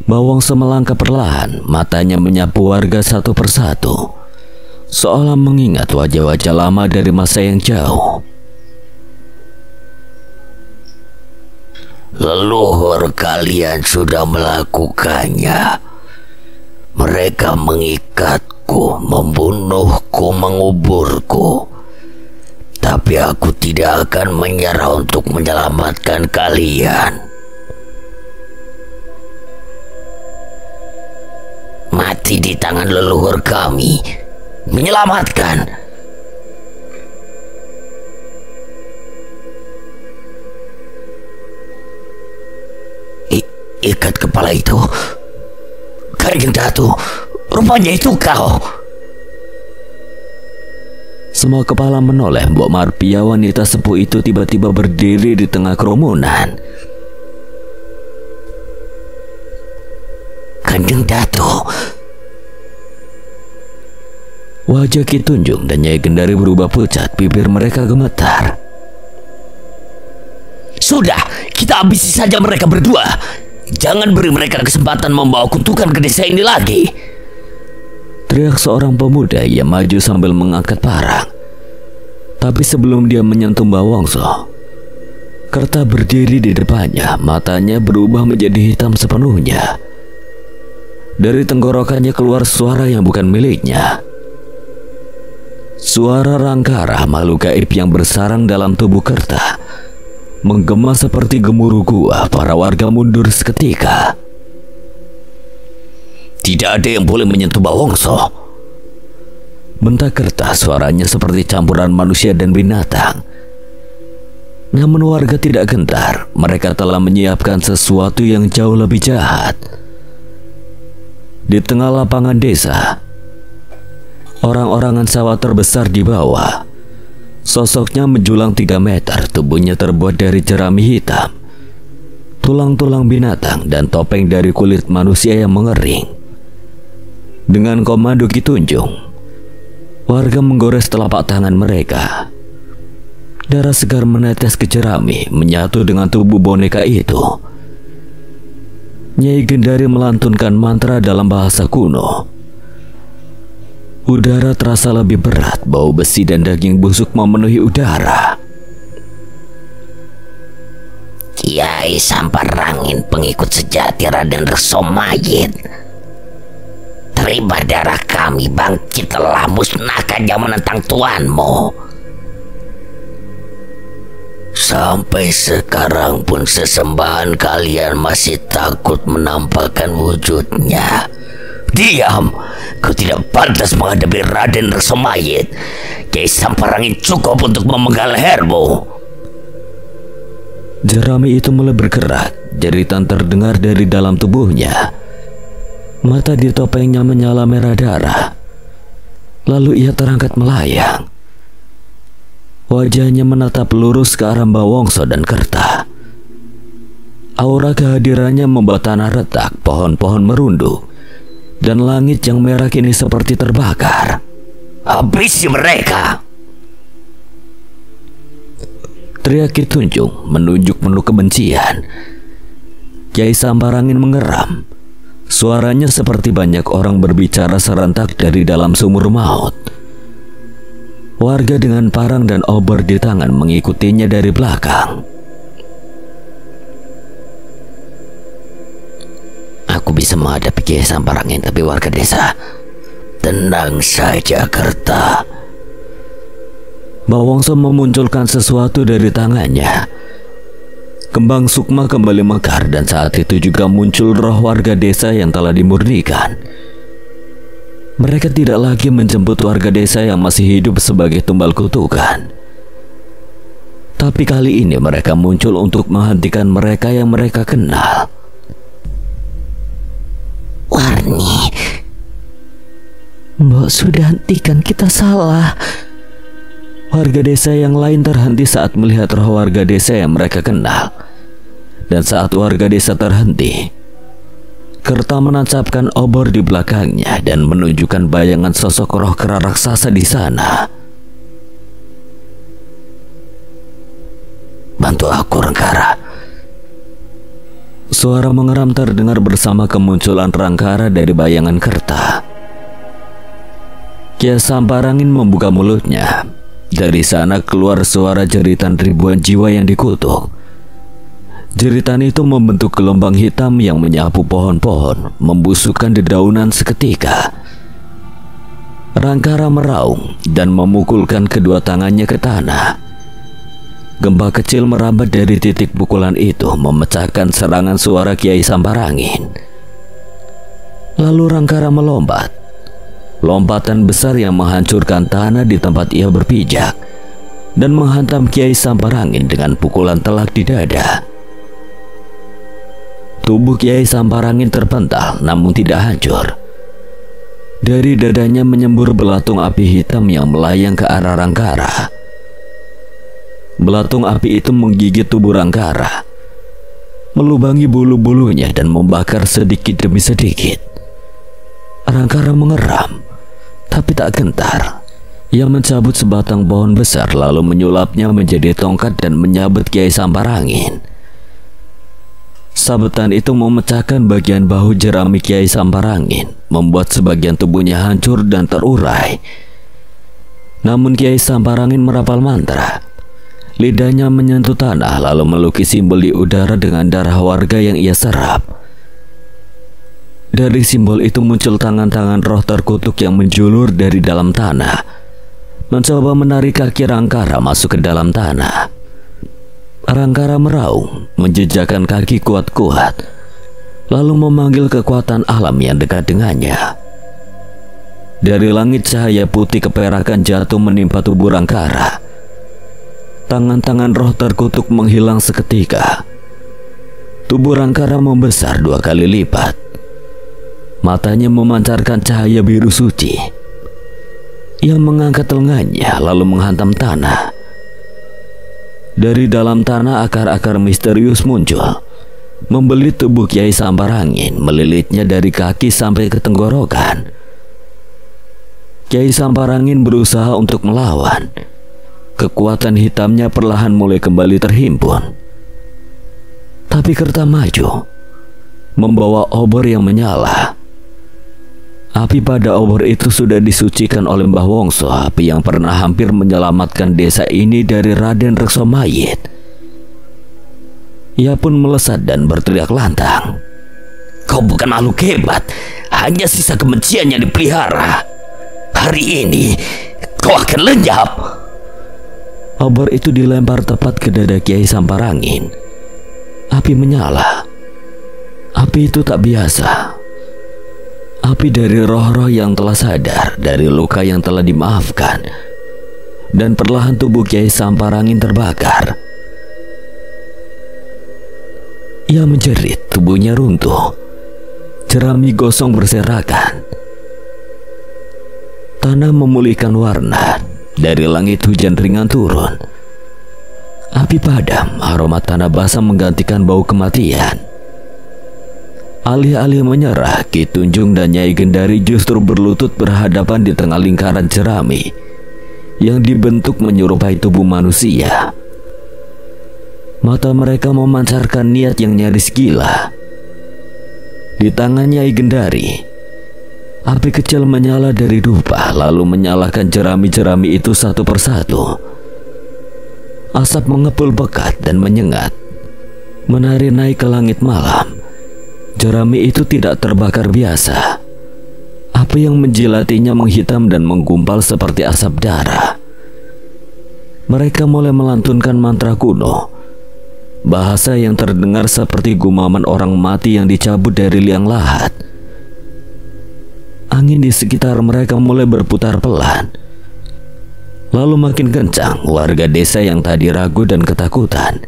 Mbah Wongso melangkah perlahan, matanya menyapu warga satu persatu, seolah mengingat wajah-wajah lama dari masa yang jauh. Leluhur kalian sudah melakukannya. Mereka mengikatku, membunuhku, menguburku. Tapi aku tidak akan menyerah untuk menyelamatkan kalian. Mati di tangan leluhur kami, menyelamatkan. Ikat kepala itu, Kanjeng Datu, rupanya itu kau. Semua kepala menoleh. Mbok Marpia, wanita sepuh itu, tiba-tiba berdiri di tengah kerumunan. Kanjeng Datu. Wajah Ki Tunjung dan Nyai Gendari berubah pucat, bibir mereka gemetar. Sudah, kita habisi saja mereka berdua. Jangan beri mereka kesempatan membawa kutukan ke desa ini lagi. Teriak seorang pemuda yang maju sambil mengangkat parang. Tapi sebelum dia menyentuh Mbah Wongso, Kerta berdiri di depannya, matanya berubah menjadi hitam sepenuhnya. Dari tenggorokannya keluar suara yang bukan miliknya. Suara Rangkara, makhluk gaib yang bersarang dalam tubuh Kerta, menggema seperti gemuruh gua. Para warga mundur seketika. Tidak ada yang boleh menyentuh Mbah Wongso. Bentak Kerta, suaranya seperti campuran manusia dan binatang. Namun warga tidak gentar. Mereka telah menyiapkan sesuatu yang jauh lebih jahat. Di tengah lapangan desa, orang-orangan sawah terbesar di bawah. Sosoknya menjulang 3 meter, tubuhnya terbuat dari jerami hitam, tulang-tulang binatang, dan topeng dari kulit manusia yang mengering. Dengan komando Ki Tunjung, warga menggores telapak tangan mereka. Darah segar menetes ke jerami, menyatu dengan tubuh boneka itu. Nyai Gendari melantunkan mantra dalam bahasa kuno. Udara terasa lebih berat, bau besi dan daging busuk memenuhi udara. Kiai Samparangin, pengikut sejati Raden Resomayit. Terima darah kami, bangkitlah, musnahkan yang menentang tuanmu. Sampai sekarang pun sesembahan kalian masih takut menampakkan wujudnya. Diam, kau tidak pantas menghadapi Raden Resomayit. Kiai Samparangin cukup untuk memenggal lehermu. Jerami itu mulai bergerak, jeritan terdengar dari dalam tubuhnya. Mata di topengnya menyala merah darah. Lalu ia terangkat melayang. Wajahnya menatap lurus ke arah Mbah Wongso dan Kerta. Aura kehadirannya membuat tanah retak, pohon-pohon merunduk, dan langit yang merah kini seperti terbakar. Habisi mereka! Teriak Ki Tunjung menunjuk penuh kebencian. Kiai Samparangin mengeram. Suaranya seperti banyak orang berbicara serentak dari dalam sumur maut. Warga dengan parang dan obor di tangan mengikutinya dari belakang. Aku bisa menghadapi Kiai Samparangin, tapi warga desa, tenang saja Kerta. Mbah Wongso memunculkan sesuatu dari tangannya. Kembang sukma kembali mekar, dan saat itu juga muncul roh warga desa yang telah dimurnikan. Mereka tidak lagi menjemput warga desa yang masih hidup sebagai tumbal kutukan. Tapi kali ini mereka muncul untuk menghentikan mereka yang mereka kenal. Warni, Mbok sudah hentikan, kita salah. Warga desa yang lain terhenti saat melihat roh warga desa yang mereka kenal. Dan saat warga desa terhenti, Kerta menancapkan obor di belakangnya dan menunjukkan bayangan sosok roh kera raksasa di sana. bantu aku Rangkara. Suara mengeram terdengar bersama kemunculan Rangkara dari bayangan Kerta. Kiai Samparangin membuka mulutnya. Dari sana keluar suara jeritan ribuan jiwa yang dikutuk. Jeritan itu membentuk gelombang hitam yang menyapu pohon-pohon, membusukkan dedaunan seketika. Rangkara meraung dan memukulkan kedua tangannya ke tanah. Gempa kecil merambat dari titik pukulan itu, memecahkan serangan suara Kiai Samparangin. Lalu Rangkara melompat. Lompatan besar yang menghancurkan tanah di tempat ia berpijak dan menghantam Kiai Samparangin dengan pukulan telak di dada. Tubuh Kiai Samparangin terpental namun tidak hancur. Dari dadanya menyembur belatung api hitam yang melayang ke arah Rangkara. Belatung api itu menggigit tubuh Rangkara, melubangi bulu-bulunya dan membakar sedikit demi sedikit. Rangkara mengeram, tapi tak gentar. Ia mencabut sebatang pohon besar lalu menyulapnya menjadi tongkat dan menyabet Kiai Samparangin. Sabetan itu memecahkan bagian bahu jerami Kiai Samparangin, membuat sebagian tubuhnya hancur dan terurai. Namun Kiai Samparangin merapal mantra. Lidahnya menyentuh tanah lalu melukis simbol di udara dengan darah warga yang ia serap. Dari simbol itu muncul tangan-tangan roh terkutuk yang menjulur dari dalam tanah, mencoba menarik kaki Rangkara masuk ke dalam tanah. Rangkara meraung, menjejakkan kaki kuat-kuat, lalu memanggil kekuatan alam yang dekat dengannya. Dari langit cahaya putih keperakan jatuh menimpa tubuh Rangkara. Tangan-tangan roh terkutuk menghilang seketika. Tubuh Rangkara membesar 2 kali lipat. Matanya memancarkan cahaya biru suci. Ia mengangkat lengannya lalu menghantam tanah. Dari dalam tanah akar-akar misterius muncul, membelit tubuh Kiai Samparangin, melilitnya dari kaki sampai ke tenggorokan. Kiai Samparangin berusaha untuk melawan. Kekuatan hitamnya perlahan mulai kembali terhimpun. Tapi Kerta maju, membawa obor yang menyala. Api pada obor itu sudah disucikan oleh Mbah Wongso, api yang pernah hampir menyelamatkan desa ini dari Raden Reksomayit. Ia pun melesat dan berteriak lantang. Kau bukan makhluk hebat, hanya sisa kebencian yang dipelihara. Hari ini kau akan lenyap. Obor itu dilempar tepat ke dada Kiai Samparangin. Api menyala. Api itu tak biasa. Api dari roh-roh yang telah sadar, dari luka yang telah dimaafkan. Dan perlahan tubuh Kiai Samparangin terbakar. Ia menjerit, tubuhnya runtuh. Jerami gosong berserakan. Tanah memulihkan warna. Dari langit hujan ringan turun. Api padam, aroma tanah basah menggantikan bau kematian. Alih-alih menyerah, Ki Tunjung dan Nyai Gendari justru berlutut berhadapan di tengah lingkaran jerami yang dibentuk menyerupai tubuh manusia. Mata mereka memancarkan niat yang nyaris gila. Di tangan Nyai Gendari, api kecil menyala dari dupa lalu menyalakan jerami-jerami itu satu persatu. Asap mengepul pekat dan menyengat, menari naik ke langit malam. Jerami itu tidak terbakar biasa. Api yang menjilatinya menghitam dan menggumpal seperti asap darah. Mereka mulai melantunkan mantra kuno, bahasa yang terdengar seperti gumaman orang mati yang dicabut dari liang lahat. Angin di sekitar mereka mulai berputar pelan. Lalu makin kencang, warga desa yang tadi ragu dan ketakutan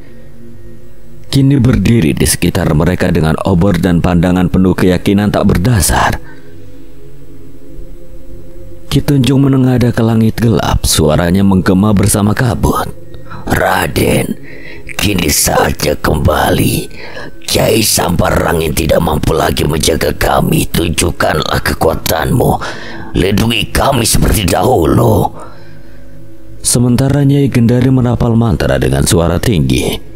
kini berdiri di sekitar mereka dengan obor dan pandangan penuh keyakinan tak berdasar. Ki Tunjung menengadah ke langit gelap, suaranya menggema bersama kabut. Raden, kini saja kembali. Kiai Samparangin tidak mampu lagi menjaga kami. Tunjukkanlah kekuatanmu. Lindungi kami seperti dahulu. Sementara Nyai Gendari menapal mantra dengan suara tinggi.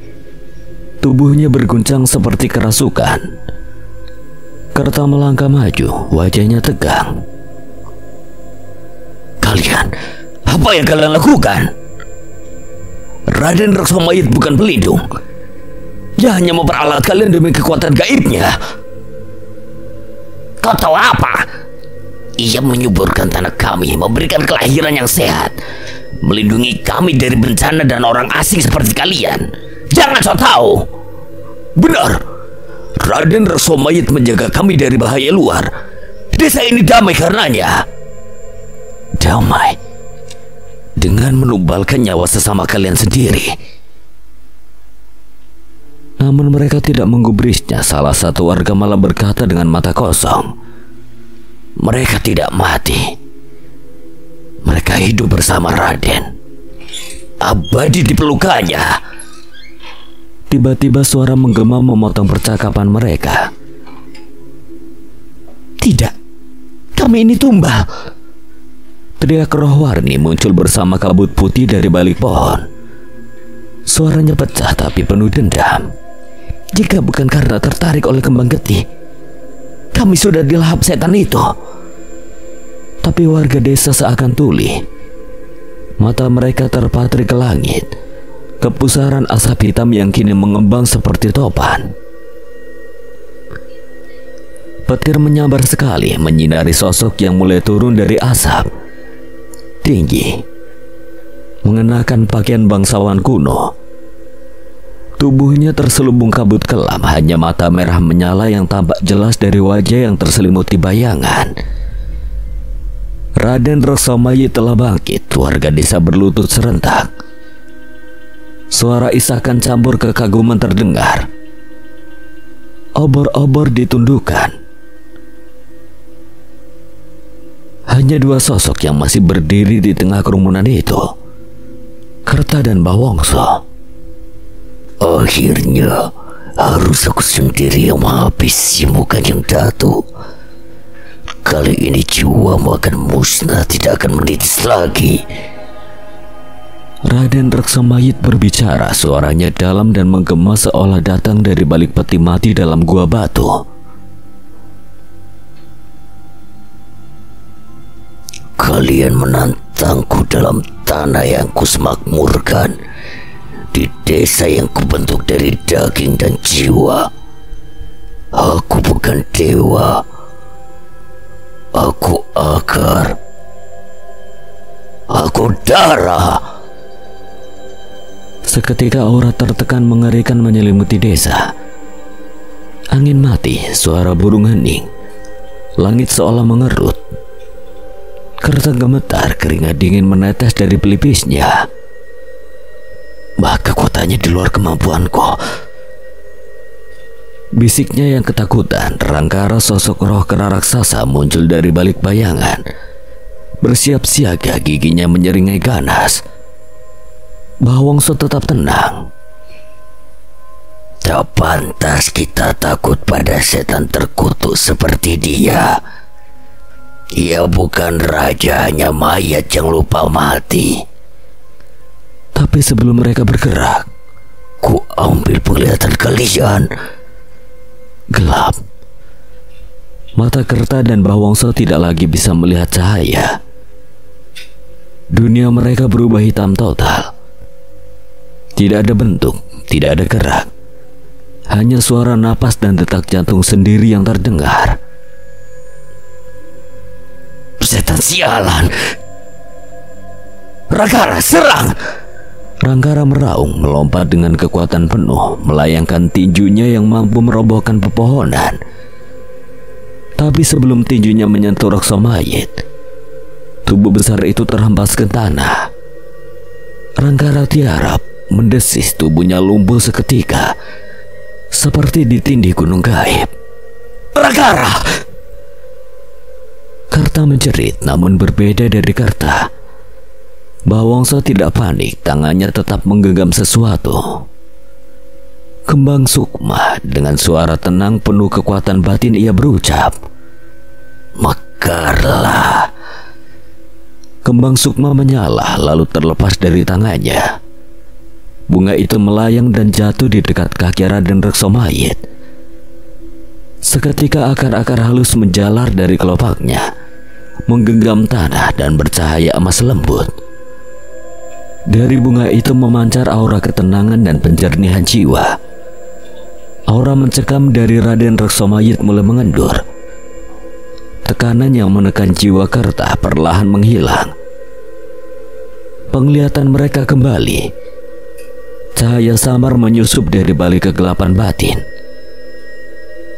Tubuhnya berguncang seperti kerasukan. Kerta melangkah maju, wajahnya tegang. Kalian, apa yang kalian lakukan? Raden Reksomayit bukan pelindung. Dia hanya memperalat kalian demi kekuatan gaibnya. Kau tahu apa? Ia menyuburkan tanah kami, memberikan kelahiran yang sehat, melindungi kami dari bencana dan orang asing seperti kalian. Jangan so tahu. Benar, Raden Reksomayit menjaga kami dari bahaya luar. Desa ini damai karenanya. Damai dengan menumbalkan nyawa sesama kalian sendiri. Namun mereka tidak menggubrisnya. Salah satu warga malah berkata dengan mata kosong, mereka tidak mati. Mereka hidup bersama Raden, abadi di pelukannya. Tiba-tiba suara menggema memotong percakapan mereka. Tidak, kami ini tumbal. Teriak roh warni muncul bersama kabut putih dari balik pohon. Suaranya pecah tapi penuh dendam. Jika bukan karena tertarik oleh kembang getih, kami sudah dilahap setan itu. Tapi warga desa seakan tuli. Mata mereka terpatri ke langit, ke pusaran asap hitam yang kini mengembang seperti topan. Petir menyambar sekali menyinari sosok yang mulai turun dari asap. Tinggi, mengenakan pakaian bangsawan kuno. Tubuhnya terselubung kabut kelam, hanya mata merah menyala yang tampak jelas dari wajah yang terselimuti bayangan. Raden Reksomayit telah bangkit. Warga desa berlutut serentak. Suara isakan campur kekaguman terdengar. Obor-obor ditundukkan. Hanya dua sosok yang masih berdiri di tengah kerumunan itu, Kerta dan Bawongso. Akhirnya harus aku sendiri yang menghabisi Kanjeng Datu. Kali ini jiwamu akan musnah, tidak akan menitis lagi. Raden Reksomayit berbicara, suaranya dalam dan menggema seolah datang dari balik peti mati dalam gua batu. Kalian menantangku dalam tanah yang kusemakmurkan, di desa yang kubentuk dari daging dan jiwa. Aku bukan dewa. Aku akar. Aku darah. Seketika aura tertekan mengerikan menyelimuti desa. Angin mati, suara burung hening. Langit seolah mengerut. Kerta gemetar, keringat dingin menetes dari pelipisnya. Kekuatannya di luar kemampuanku. Bisiknya yang ketakutan. Rangkara sosok roh kera raksasa muncul dari balik bayangan. Bersiap siaga, giginya menyeringai ganas. Bawongso tetap tenang. Tak pantas kita takut pada setan terkutuk seperti dia. Ia bukan raja, hanya mayat yang lupa mati. Tapi sebelum mereka bergerak, ku ambil penglihatan kalian. Gelap. Mata Kerta dan Bawongso tidak lagi bisa melihat cahaya. Dunia mereka berubah hitam total. Tidak ada bentuk, tidak ada gerak. Hanya suara napas dan detak jantung sendiri yang terdengar. Setan sialan. Rangkara, serang! Rangkara meraung, melompat dengan kekuatan penuh, melayangkan tinjunya yang mampu merobohkan pepohonan. Tapi sebelum tinjunya menyentuh Reksomayit, tubuh besar itu terhempas ke tanah. Rangkara tiarap, mendesis, tubuhnya lumpuh seketika, seperti ditindih gunung gaib. Rangkara! Karta menjerit, namun berbeda dari Karta. Bawongso tidak panik, tangannya tetap menggenggam sesuatu. Kembang Sukma dengan suara tenang penuh kekuatan batin ia berucap, "Mekarlah." Kembang Sukma menyala lalu terlepas dari tangannya. Bunga itu melayang dan jatuh di dekat kaki Raden Reksomayit. Seketika akar-akar halus menjalar dari kelopaknya, menggenggam tanah dan bercahaya emas lembut. Dari bunga itu memancar aura ketenangan dan penjernihan jiwa. Aura mencekam dari Raden Reksomayit mulai mengendur. Tekanan yang menekan jiwa Karta perlahan menghilang. Penglihatan mereka kembali. Cahaya samar menyusup dari balik kegelapan batin.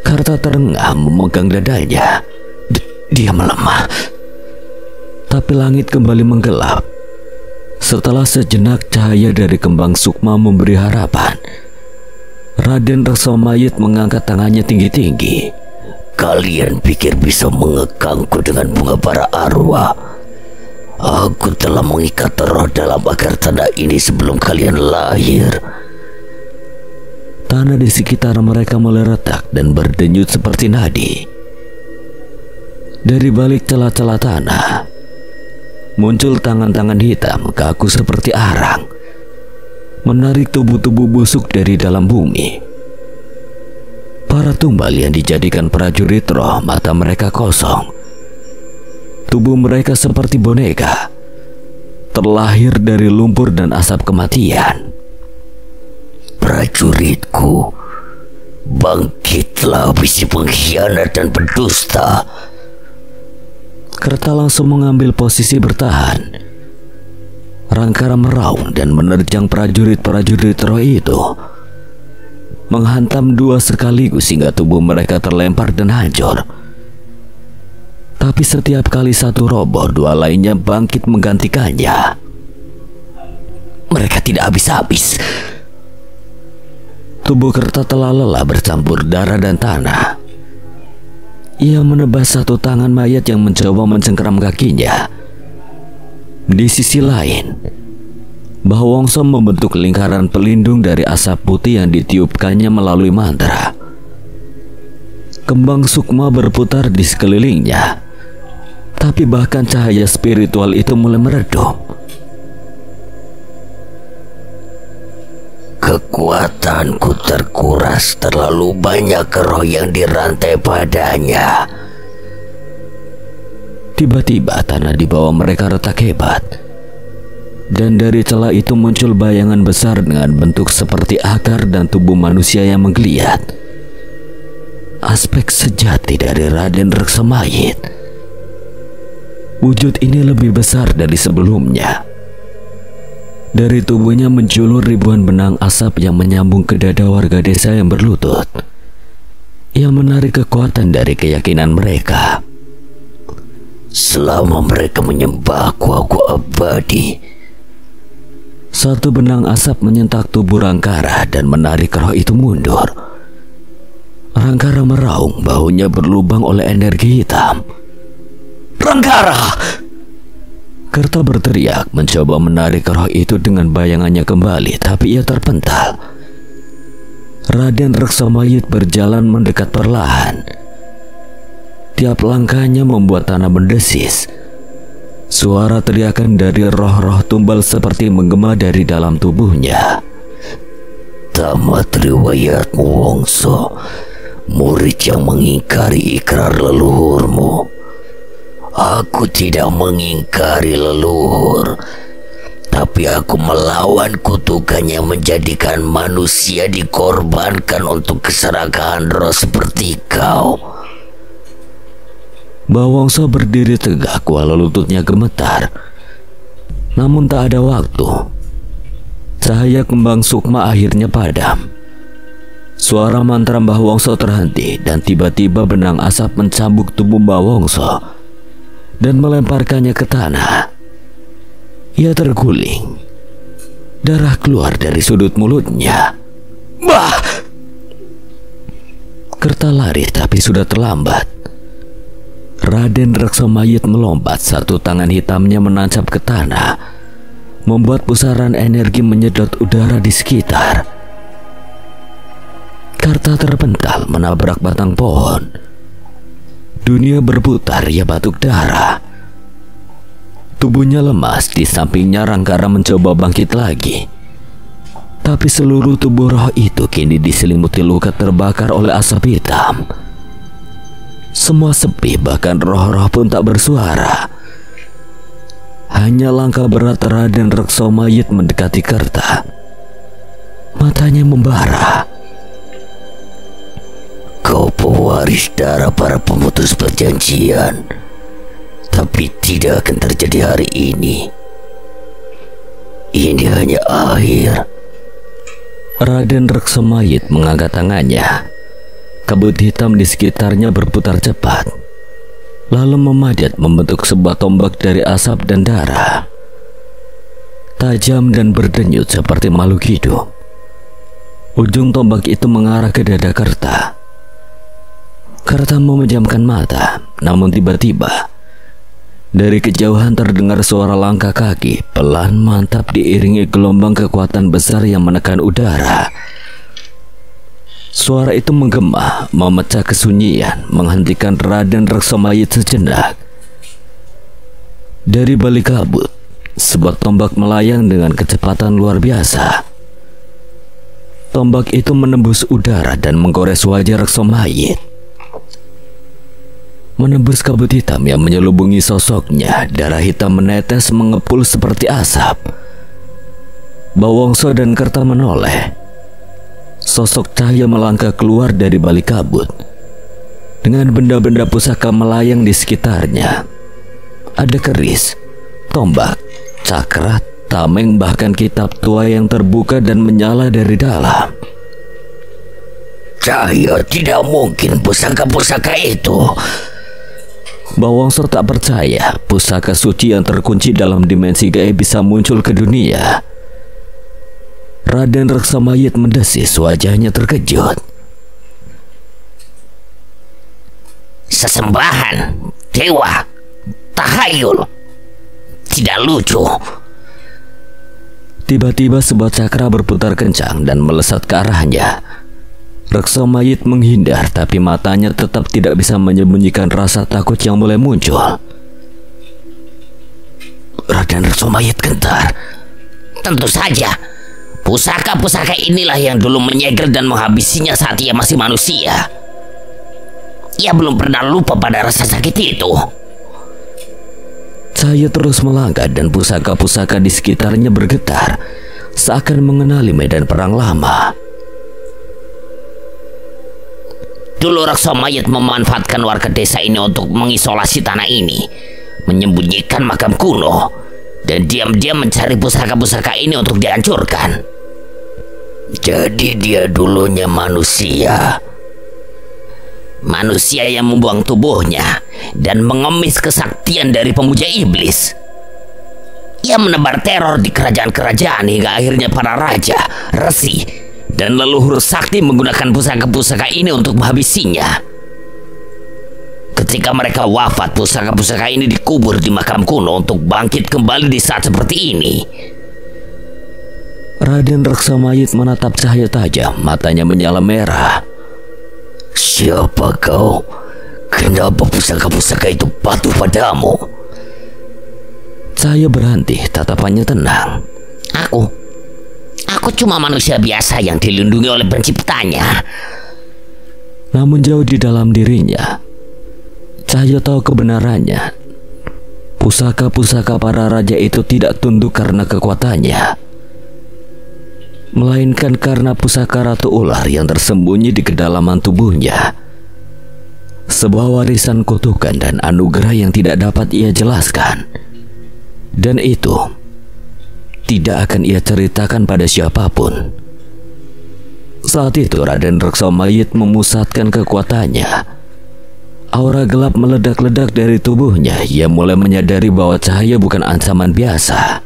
Karta terengah memegang dadanya. Dia melemah. Tapi langit kembali menggelap. Setelah sejenak cahaya dari kembang Sukma memberi harapan, Raden Reksomayit mengangkat tangannya tinggi-tinggi. Kalian pikir bisa mengekangku dengan bunga para arwah? Aku telah mengikat roh dalam akar tanah ini sebelum kalian lahir. Tanah di sekitar mereka mulai retak dan berdenyut seperti nadi. Dari balik celah-celah tanah muncul tangan-tangan hitam kaku seperti arang, menarik tubuh-tubuh busuk dari dalam bumi. Para tumbal yang dijadikan prajurit roh, mata mereka kosong. Tubuh mereka seperti boneka, terlahir dari lumpur dan asap kematian. Prajuritku, bangkitlah bisi pengkhianat dan pendusta. Karta langsung mengambil posisi bertahan. Rangkara meraung dan menerjang prajurit-prajurit roh itu, menghantam dua sekaligus hingga tubuh mereka terlempar dan hancur. Tapi setiap kali satu roboh, dua lainnya bangkit menggantikannya. Mereka tidak habis-habis. Tubuh Karta telah lelah bercampur darah dan tanah. Ia menebas satu tangan mayat yang mencoba mencengkeram kakinya. Di sisi lain, Bawongso membentuk lingkaran pelindung dari asap putih yang ditiupkannya melalui mantra. Kembang Sukma berputar di sekelilingnya, tapi bahkan cahaya spiritual itu mulai meredup. Kekuatanku terkuras, terlalu banyak roh yang dirantai padanya. Tiba-tiba tanah di bawah mereka retak hebat, dan dari celah itu muncul bayangan besar dengan bentuk seperti akar dan tubuh manusia yang menggeliat. Aspek sejati dari Raden Reksomayit. Wujud ini lebih besar dari sebelumnya. Dari tubuhnya menjulur ribuan benang asap yang menyambung ke dada warga desa yang berlutut. Ia menarik kekuatan dari keyakinan mereka. Selama mereka menyembahku, aku abadi. Satu benang asap menyentak tubuh Rangkara dan menarik roh itu mundur. Rangkara meraung, bahunya berlubang oleh energi hitam. Rangkara! Karta berteriak, mencoba menarik roh itu dengan bayangannya kembali, tapi ia terpental. Raden Reksomayit berjalan mendekat perlahan. Tiap langkahnya membuat tanah mendesis. Suara teriakan dari roh-roh tumbal seperti menggema dari dalam tubuhnya. Tamat riwayatmu, Wongso, murid yang mengingkari ikrar leluhurmu. Aku tidak mengingkari leluhur, tapi aku melawan kutukan yang menjadikan manusia dikorbankan untuk keserakahan roh seperti kau. Bawongso berdiri tegak walau lututnya gemetar. Namun tak ada waktu. Cahaya kembang Sukma akhirnya padam. Suara mantra Bawongso terhenti dan tiba-tiba benang asap mencambuk tubuh Bawongso dan melemparkannya ke tanah. Ia terguling, Darah keluar dari sudut mulutnya. Bah! Kerta lari tapi sudah terlambat. Raden Reksomayit melompat, satu tangan hitamnya menancap ke tanah, membuat pusaran energi menyedot udara di sekitar. Karta terpental menabrak batang pohon. Dunia berputar, ia batuk darah. Tubuhnya lemas, di sampingnya Rangkara mencoba bangkit lagi. Tapi seluruh tubuh roh itu kini diselimuti luka terbakar oleh asap hitam. Semua sepi, bahkan roh-roh pun tak bersuara. Hanya langkah berat Raden Reksomayit mendekati Kerta. Matanya membara. Kau pewaris darah para pemutus perjanjian, tapi tidak akan terjadi hari ini. Ini hanya akhir. Raden Reksomayit mengangkat tangannya. Kabut hitam di sekitarnya berputar cepat, lalu memanjat membentuk sebuah tombak dari asap dan darah. Tajam dan berdenyut seperti makhluk hidup. Ujung tombak itu mengarah ke dada Kerta. Kerta memejamkan mata, namun tiba-tiba dari kejauhan terdengar suara langkah kaki pelan mantap diiringi gelombang kekuatan besar yang menekan udara. Suara itu menggema, memecah kesunyian, menghentikan Raden Reksomayit sejenak. Dari balik kabut, sebuah tombak melayang dengan kecepatan luar biasa. Tombak itu menembus udara dan menggores wajah Reksomayit. Menembus kabut hitam yang menyelubungi sosoknya, darah hitam menetes mengepul seperti asap. Bawongso dan Kerta menoleh. Sosok cahaya melangkah keluar dari balik kabut dengan benda-benda pusaka melayang di sekitarnya. Ada keris, tombak, cakra, tameng, bahkan kitab tua yang terbuka dan menyala dari dalam. Cahaya, tidak mungkin pusaka-pusaka itu. Bawongso tak percaya pusaka suci yang terkunci dalam dimensi gaib bisa muncul ke dunia. Raden Reksomayit mendesis, wajahnya terkejut. Sesembahan, dewa, tahayul, tidak lucu. Tiba-tiba sebuah cakra berputar kencang dan melesat ke arahnya. Reksomayit menghindar, tapi matanya tetap tidak bisa menyembunyikan rasa takut yang mulai muncul. Raden Reksomayit gentar. Tentu saja, pusaka-pusaka inilah yang dulu menyegel dan menghabisinya saat ia masih manusia. Ia belum pernah lupa pada rasa sakit itu. Cahaya terus melangkah dan pusaka-pusaka di sekitarnya bergetar, seakan mengenali medan perang lama. Dulu Reksomayit memanfaatkan warga desa ini untuk mengisolasi tanah ini, menyembunyikan makam kuno, dan diam-diam mencari pusaka-pusaka ini untuk dihancurkan. Jadi dia dulunya manusia. Manusia yang membuang tubuhnya dan mengemis kesaktian dari pemuja iblis. Ia menebar teror di kerajaan-kerajaan hingga akhirnya para raja, resi, dan leluhur sakti menggunakan pusaka-pusaka ini untuk menghabisinya. Ketika mereka wafat, pusaka-pusaka ini dikubur di makam kuno untuk bangkit kembali di saat seperti ini. Raden Reksomayit menatap cahaya tajam, matanya menyala merah. Siapa kau? Kenapa pusaka-pusaka itu patuh padamu? Cahaya berhenti, tatapannya tenang. Aku cuma manusia biasa yang dilindungi oleh penciptanya. Namun jauh di dalam dirinya, Cahaya tahu kebenarannya. Pusaka-pusaka para raja itu tidak tunduk karena kekuatannya, melainkan karena pusaka Ratu Ular yang tersembunyi di kedalaman tubuhnya. Sebuah warisan kutukan dan anugerah yang tidak dapat ia jelaskan. Dan itu tidak akan ia ceritakan pada siapapun. Saat itu Raden Reksomayit memusatkan kekuatannya. Aura gelap meledak-ledak dari tubuhnya. Ia mulai menyadari bahwa cahaya bukan ancaman biasa.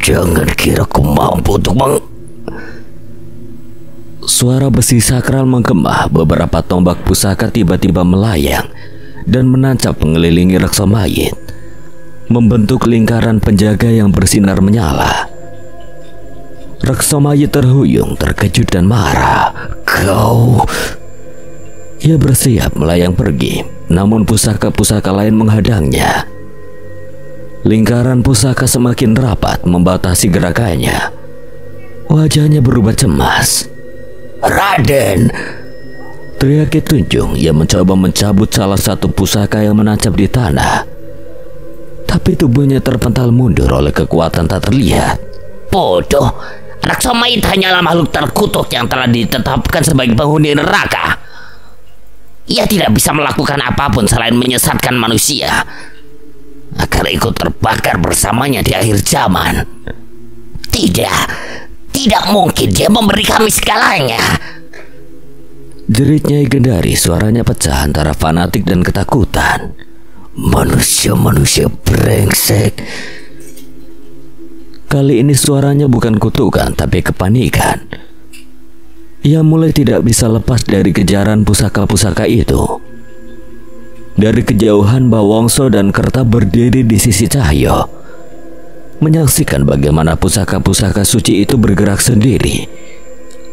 Jangan kira ku mampu untuk Suara besi sakral menggema. Beberapa tombak pusaka tiba-tiba melayang dan menancap mengelilingi Reksa Mayit, membentuk lingkaran penjaga yang bersinar menyala. Reksa Mayit terhuyung, terkejut dan marah. Kau... Ia bersiap melayang pergi, namun pusaka-pusaka lain menghadangnya. Lingkaran pusaka semakin rapat membatasi gerakannya. Wajahnya berubah cemas. Raden! Teriak Ki Tunjung. Ia mencoba mencabut salah satu pusaka yang menancap di tanah, tapi tubuhnya terpental mundur oleh kekuatan tak terlihat. Bodoh! Reksa Mayit hanyalah makhluk terkutuk yang telah ditetapkan sebagai penghuni neraka. Ia tidak bisa melakukan apapun selain menyesatkan manusia agar ikut terbakar bersamanya di akhir zaman. Tidak mungkin dia memberi kami segalanya. Jerit Nyai Gendari, suaranya pecah antara fanatik dan ketakutan. Manusia brengsek. Kali ini suaranya bukan kutukan tapi kepanikan. Ia mulai tidak bisa lepas dari kejaran pusaka-pusaka itu. Dari kejauhan Bawongso dan Kerta berdiri di sisi Cahyo, menyaksikan bagaimana pusaka-pusaka suci itu bergerak sendiri,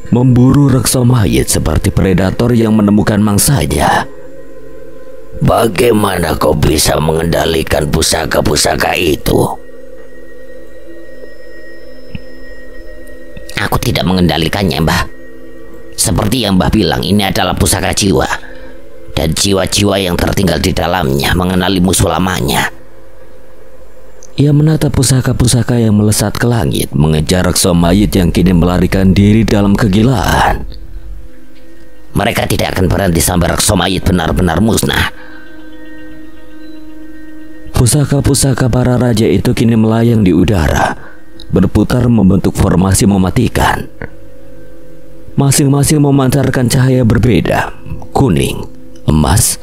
memburu Reksa Mayit seperti predator yang menemukan mangsanya. Bagaimana kau bisa mengendalikan pusaka-pusaka itu? Aku tidak mengendalikannya, Mbah. Seperti yang Mbah bilang, ini adalah pusaka jiwa, dan jiwa-jiwa yang tertinggal di dalamnya mengenali musuh lamanya. Ia menatap pusaka-pusaka yang melesat ke langit, mengejar Reksa Mayit yang kini melarikan diri dalam kegilaan. Mereka tidak akan berhenti sampai Reksa Mayit benar-benar musnah. Pusaka-pusaka para raja itu kini melayang di udara, berputar membentuk formasi mematikan. Masing-masing memancarkan cahaya berbeda: kuning, emas,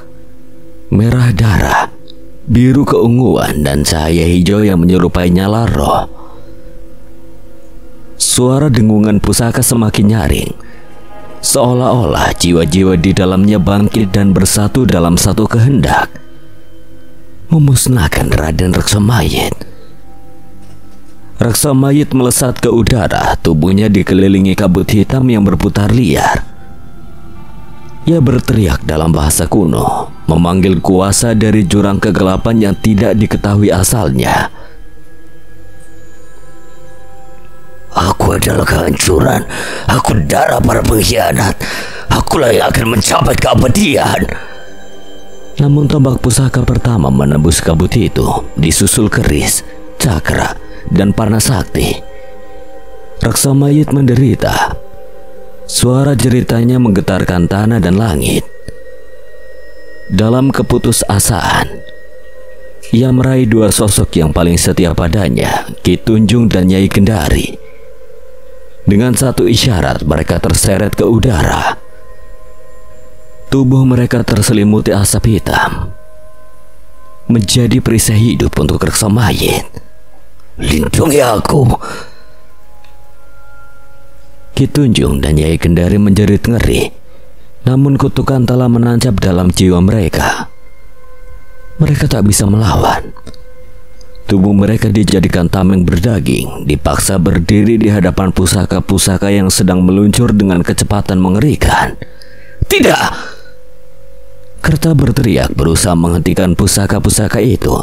merah darah, biru keunguan, dan cahaya hijau yang menyerupai nyala roh. Suara dengungan pusaka semakin nyaring, seolah-olah jiwa-jiwa di dalamnya bangkit dan bersatu dalam satu kehendak: memusnahkan Raden Reksa Mayit. Reksa Mayit melesat ke udara, tubuhnya dikelilingi kabut hitam yang berputar liar. Ia berteriak dalam bahasa kuno, memanggil kuasa dari jurang kegelapan yang tidak diketahui asalnya. Aku adalah kehancuran, aku darah para pengkhianat, akulah yang akan mencapai keabadian. Namun tombak pusaka pertama menembus kabut itu, disusul keris, cakra, dan panah sakti. Reksa Mayit menderita. Suara jeritanya menggetarkan tanah dan langit. Dalam keputusasaan, ia meraih dua sosok yang paling setia padanya, Ki Tunjung dan Nyai Gendari. Dengan satu isyarat, mereka terseret ke udara. Tubuh mereka terselimuti asap hitam, menjadi perisai hidup untuk Reksa Mayit. Lindungi aku. Ki Tunjung dan Nyai Gendari menjerit ngeri, namun kutukan telah menancap dalam jiwa mereka. Mereka tak bisa melawan. Tubuh mereka dijadikan tameng berdaging, dipaksa berdiri di hadapan pusaka-pusaka yang sedang meluncur dengan kecepatan mengerikan. Tidak! Kerta berteriak berusaha menghentikan pusaka-pusaka itu.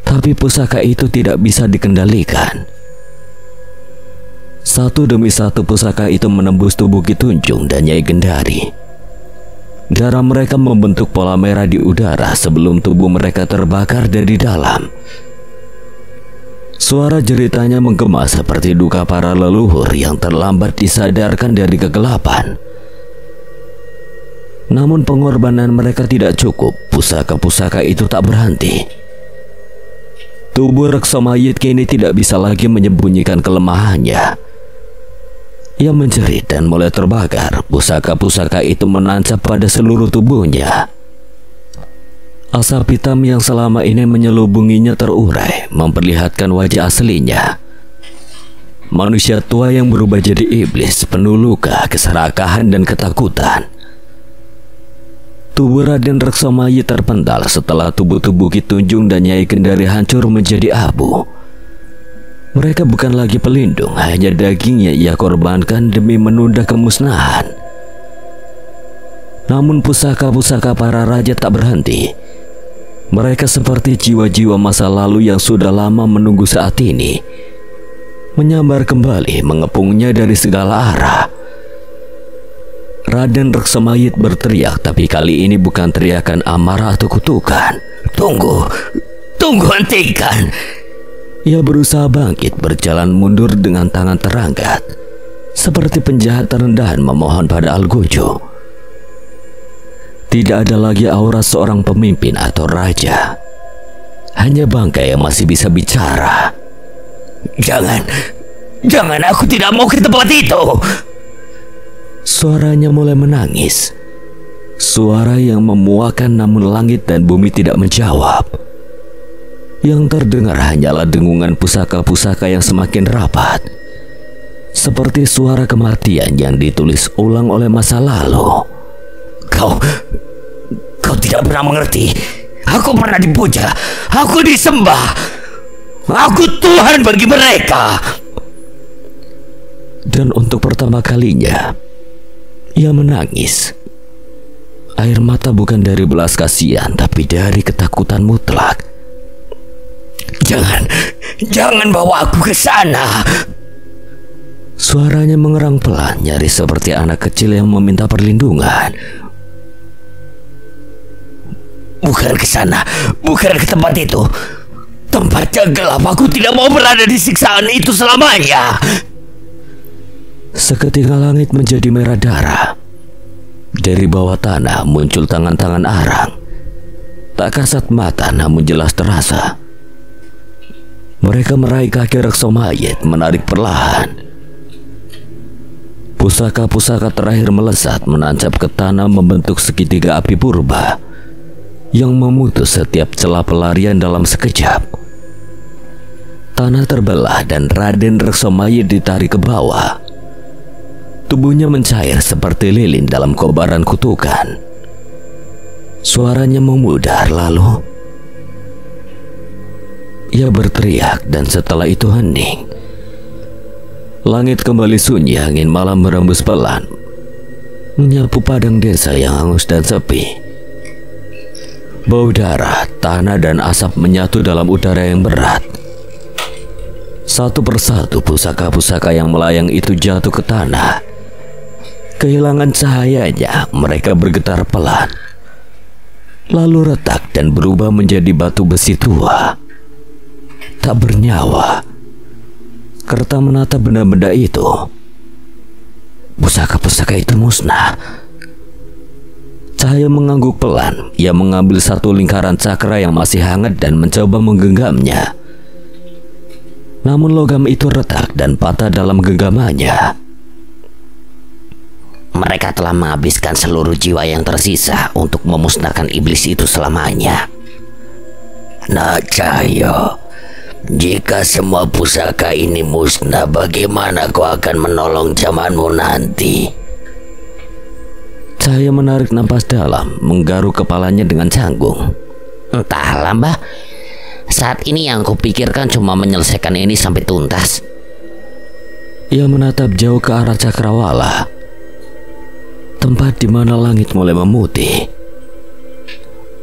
Tapi pusaka itu tidak bisa dikendalikan. Satu demi satu pusaka itu menembus tubuh Ki Tunjung dan Nyai Gendari. Darah mereka membentuk pola merah di udara sebelum tubuh mereka terbakar dari dalam. Suara jeritanya menggema seperti duka para leluhur yang terlambat disadarkan dari kegelapan. Namun pengorbanan mereka tidak cukup. Pusaka-pusaka itu tak berhenti. Tubuh Reksa Mayit kini tidak bisa lagi menyembunyikan kelemahannya. Ia menjerit dan mulai terbakar. Pusaka-pusaka itu menancap pada seluruh tubuhnya. Asap hitam yang selama ini menyelubunginya terurai, memperlihatkan wajah aslinya. Manusia tua yang berubah jadi iblis, penuh luka, keserakahan, dan ketakutan. Tubuh Raden Reksomayit terpental setelah tubuh-tubuh Ki Tunjung dan Nyai Kendari hancur menjadi abu. Mereka bukan lagi pelindung, hanya dagingnya ia korbankan demi menunda kemusnahan. Namun pusaka-pusaka para raja tak berhenti. Mereka seperti jiwa-jiwa masa lalu yang sudah lama menunggu saat ini, menyambar kembali, mengepungnya dari segala arah. Raden Reksomayit berteriak, tapi kali ini bukan teriakan amarah atau kutukan. Tunggu, hentikan. Ia berusaha bangkit, berjalan mundur dengan tangan terangkat, seperti penjahat terendahan memohon pada Algojo. Tidak ada lagi aura seorang pemimpin atau raja, hanya bangkai yang masih bisa bicara. Jangan, aku tidak mau ke tempat itu. Suaranya mulai menangis, suara yang memuakan, namun langit dan bumi tidak menjawab. Yang terdengar hanyalah dengungan pusaka-pusaka yang semakin rapat, seperti suara kematian yang ditulis ulang oleh masa lalu. Kau tidak pernah mengerti. Aku pernah dipuja, aku disembah, aku Tuhan bagi mereka. Dan untuk pertama kalinya, ia menangis. Air mata bukan dari belas kasihan, tapi dari ketakutan mutlak. Jangan bawa aku ke sana. Suaranya mengerang pelan, nyaris seperti anak kecil yang meminta perlindungan. Bukan ke sana, bukan ke tempat itu. Tempatnya gelap, aku tidak mau berada di siksaan itu selamanya. Seketika langit menjadi merah darah. Dari bawah tanah muncul tangan-tangan arang. Tak kasat mata namun jelas terasa. Mereka meraih kaki Reksomayit, menarik perlahan. Pusaka-pusaka terakhir melesat, menancap ke tanah, membentuk segitiga api purba yang memutus setiap celah pelarian dalam sekejap. Tanah terbelah dan Raden Reksomayit ditarik ke bawah. Tubuhnya mencair seperti lilin dalam kobaran kutukan. Suaranya memudar, lalu ia berteriak, dan setelah itu hening. Langit kembali sunyi, angin malam berembus pelan, menyapu padang desa yang hangus dan sepi. Bau darah, tanah, dan asap menyatu dalam udara yang berat. Satu persatu pusaka-pusaka yang melayang itu jatuh ke tanah. Kehilangan cahayanya, mereka bergetar pelan, lalu retak dan berubah menjadi batu besi tua, tak bernyawa. Kerta menatap benda-benda itu. Pusaka-pusaka itu musnah. Cahaya mengangguk pelan. Ia mengambil satu lingkaran cakra yang masih hangat dan mencoba menggenggamnya. Namun logam itu retak dan patah dalam genggamannya. Mereka telah menghabiskan seluruh jiwa yang tersisa untuk memusnahkan iblis itu selamanya. Nah, Cahyo, jika semua pusaka ini musnah, bagaimana kau akan menolong zamanmu nanti? Cahaya menarik napas dalam, menggaruk kepalanya dengan canggung. Entahlah, Mbah. Saat ini yang kupikirkan cuma menyelesaikan ini sampai tuntas. Ia menatap jauh ke arah Cakrawala, tempat di mana langit mulai memutih.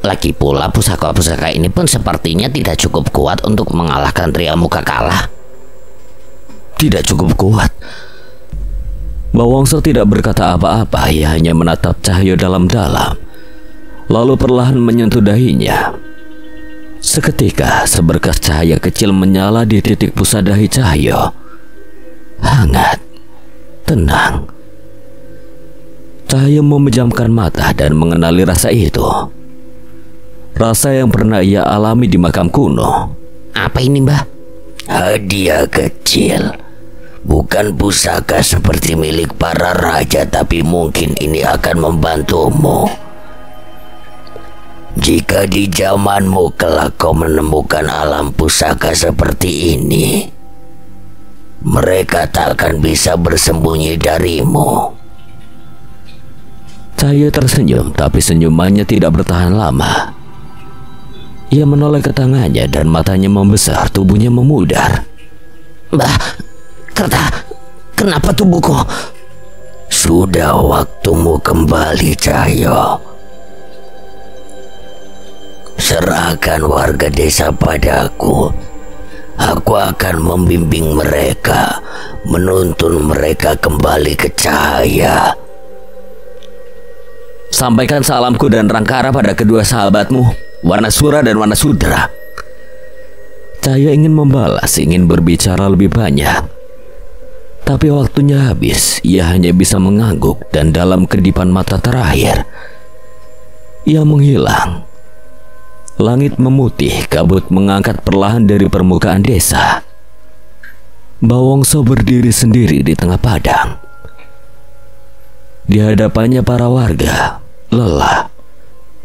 Lagi pula pusaka-pusaka ini pun sepertinya tidak cukup kuat untuk mengalahkan Tria Muka Kalah. Tidak cukup kuat. Bawangsa tidak berkata apa-apa, ia hanya menatap Cahyo dalam-dalam, lalu perlahan menyentuh dahinya. Seketika seberkas cahaya kecil menyala di titik pusat dahi Cahyo. Hangat, tenang. Cahyo memejamkan mata dan mengenali rasa itu. Rasa yang pernah ia alami di makam kuno. Apa ini, Mbah? Hadiah kecil. Bukan pusaka seperti milik para raja, tapi mungkin ini akan membantumu. Jika di zamanmu kelak kau menemukan alam pusaka seperti ini, mereka tak akan bisa bersembunyi darimu. Cahyo tersenyum, tapi senyumannya tidak bertahan lama. Ia menoleh ke tangannya dan matanya membesar, tubuhnya memudar. Bah, kenapa tubuhku? Sudah waktumu kembali, Cahyo. Serahkan warga desa padaku. Aku akan membimbing mereka, menuntun mereka kembali ke cahaya. Sampaikan salamku dan Rangkara pada kedua sahabatmu, Wanasura dan Wanasudra. Cahyo ingin membalas, ingin berbicara lebih banyak. Tapi waktunya habis, ia hanya bisa mengangguk dan dalam kedipan mata terakhir, ia menghilang. Langit memutih, kabut mengangkat perlahan dari permukaan desa. Bawongso berdiri sendiri di tengah padang. Di hadapannya para warga, lelah,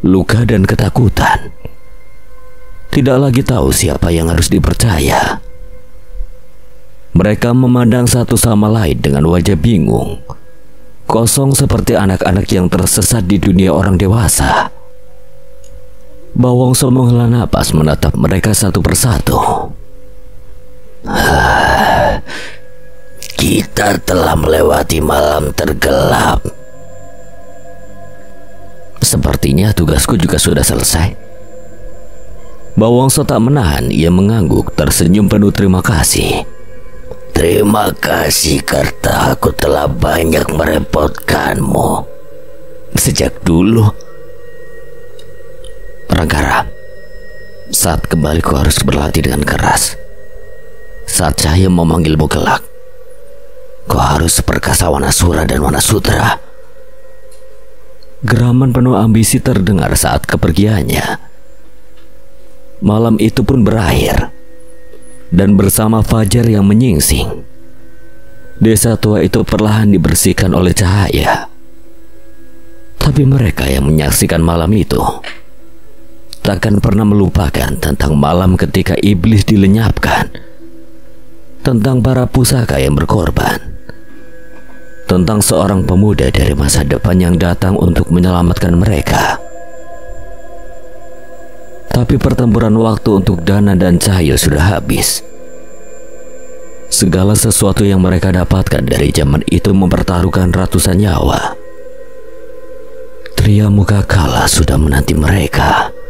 luka dan ketakutan. Tidak lagi tahu siapa yang harus dipercaya. Mereka memandang satu sama lain dengan wajah bingung, kosong seperti anak-anak yang tersesat di dunia orang dewasa. Bawongso menghela napas menatap mereka satu persatu. Kita telah melewati malam tergelap. Sepertinya tugasku juga sudah selesai. Bawongso tak menahan, ia mengangguk tersenyum penuh terima kasih. Terima kasih karena aku telah banyak merepotkanmu. Sejak dulu. Rangkara, saat kembali kau harus berlatih dengan keras. Saat Cahyo memanggilmu kelak, kau harus seperkasa Wanasura dan Wanasudra. Geraman penuh ambisi terdengar saat kepergiannya. Malam itu pun berakhir, dan bersama fajar yang menyingsing, desa tua itu perlahan dibersihkan oleh cahaya. Tapi mereka yang menyaksikan malam itu takkan pernah melupakan tentang malam ketika iblis dilenyapkan, tentang para pusaka yang berkorban, tentang seorang pemuda dari masa depan yang datang untuk menyelamatkan mereka. Tapi pertempuran waktu untuk Dana dan Cahyo sudah habis. Segala sesuatu yang mereka dapatkan dari zaman itu mempertaruhkan ratusan nyawa. Tria Muka Kala sudah menanti mereka.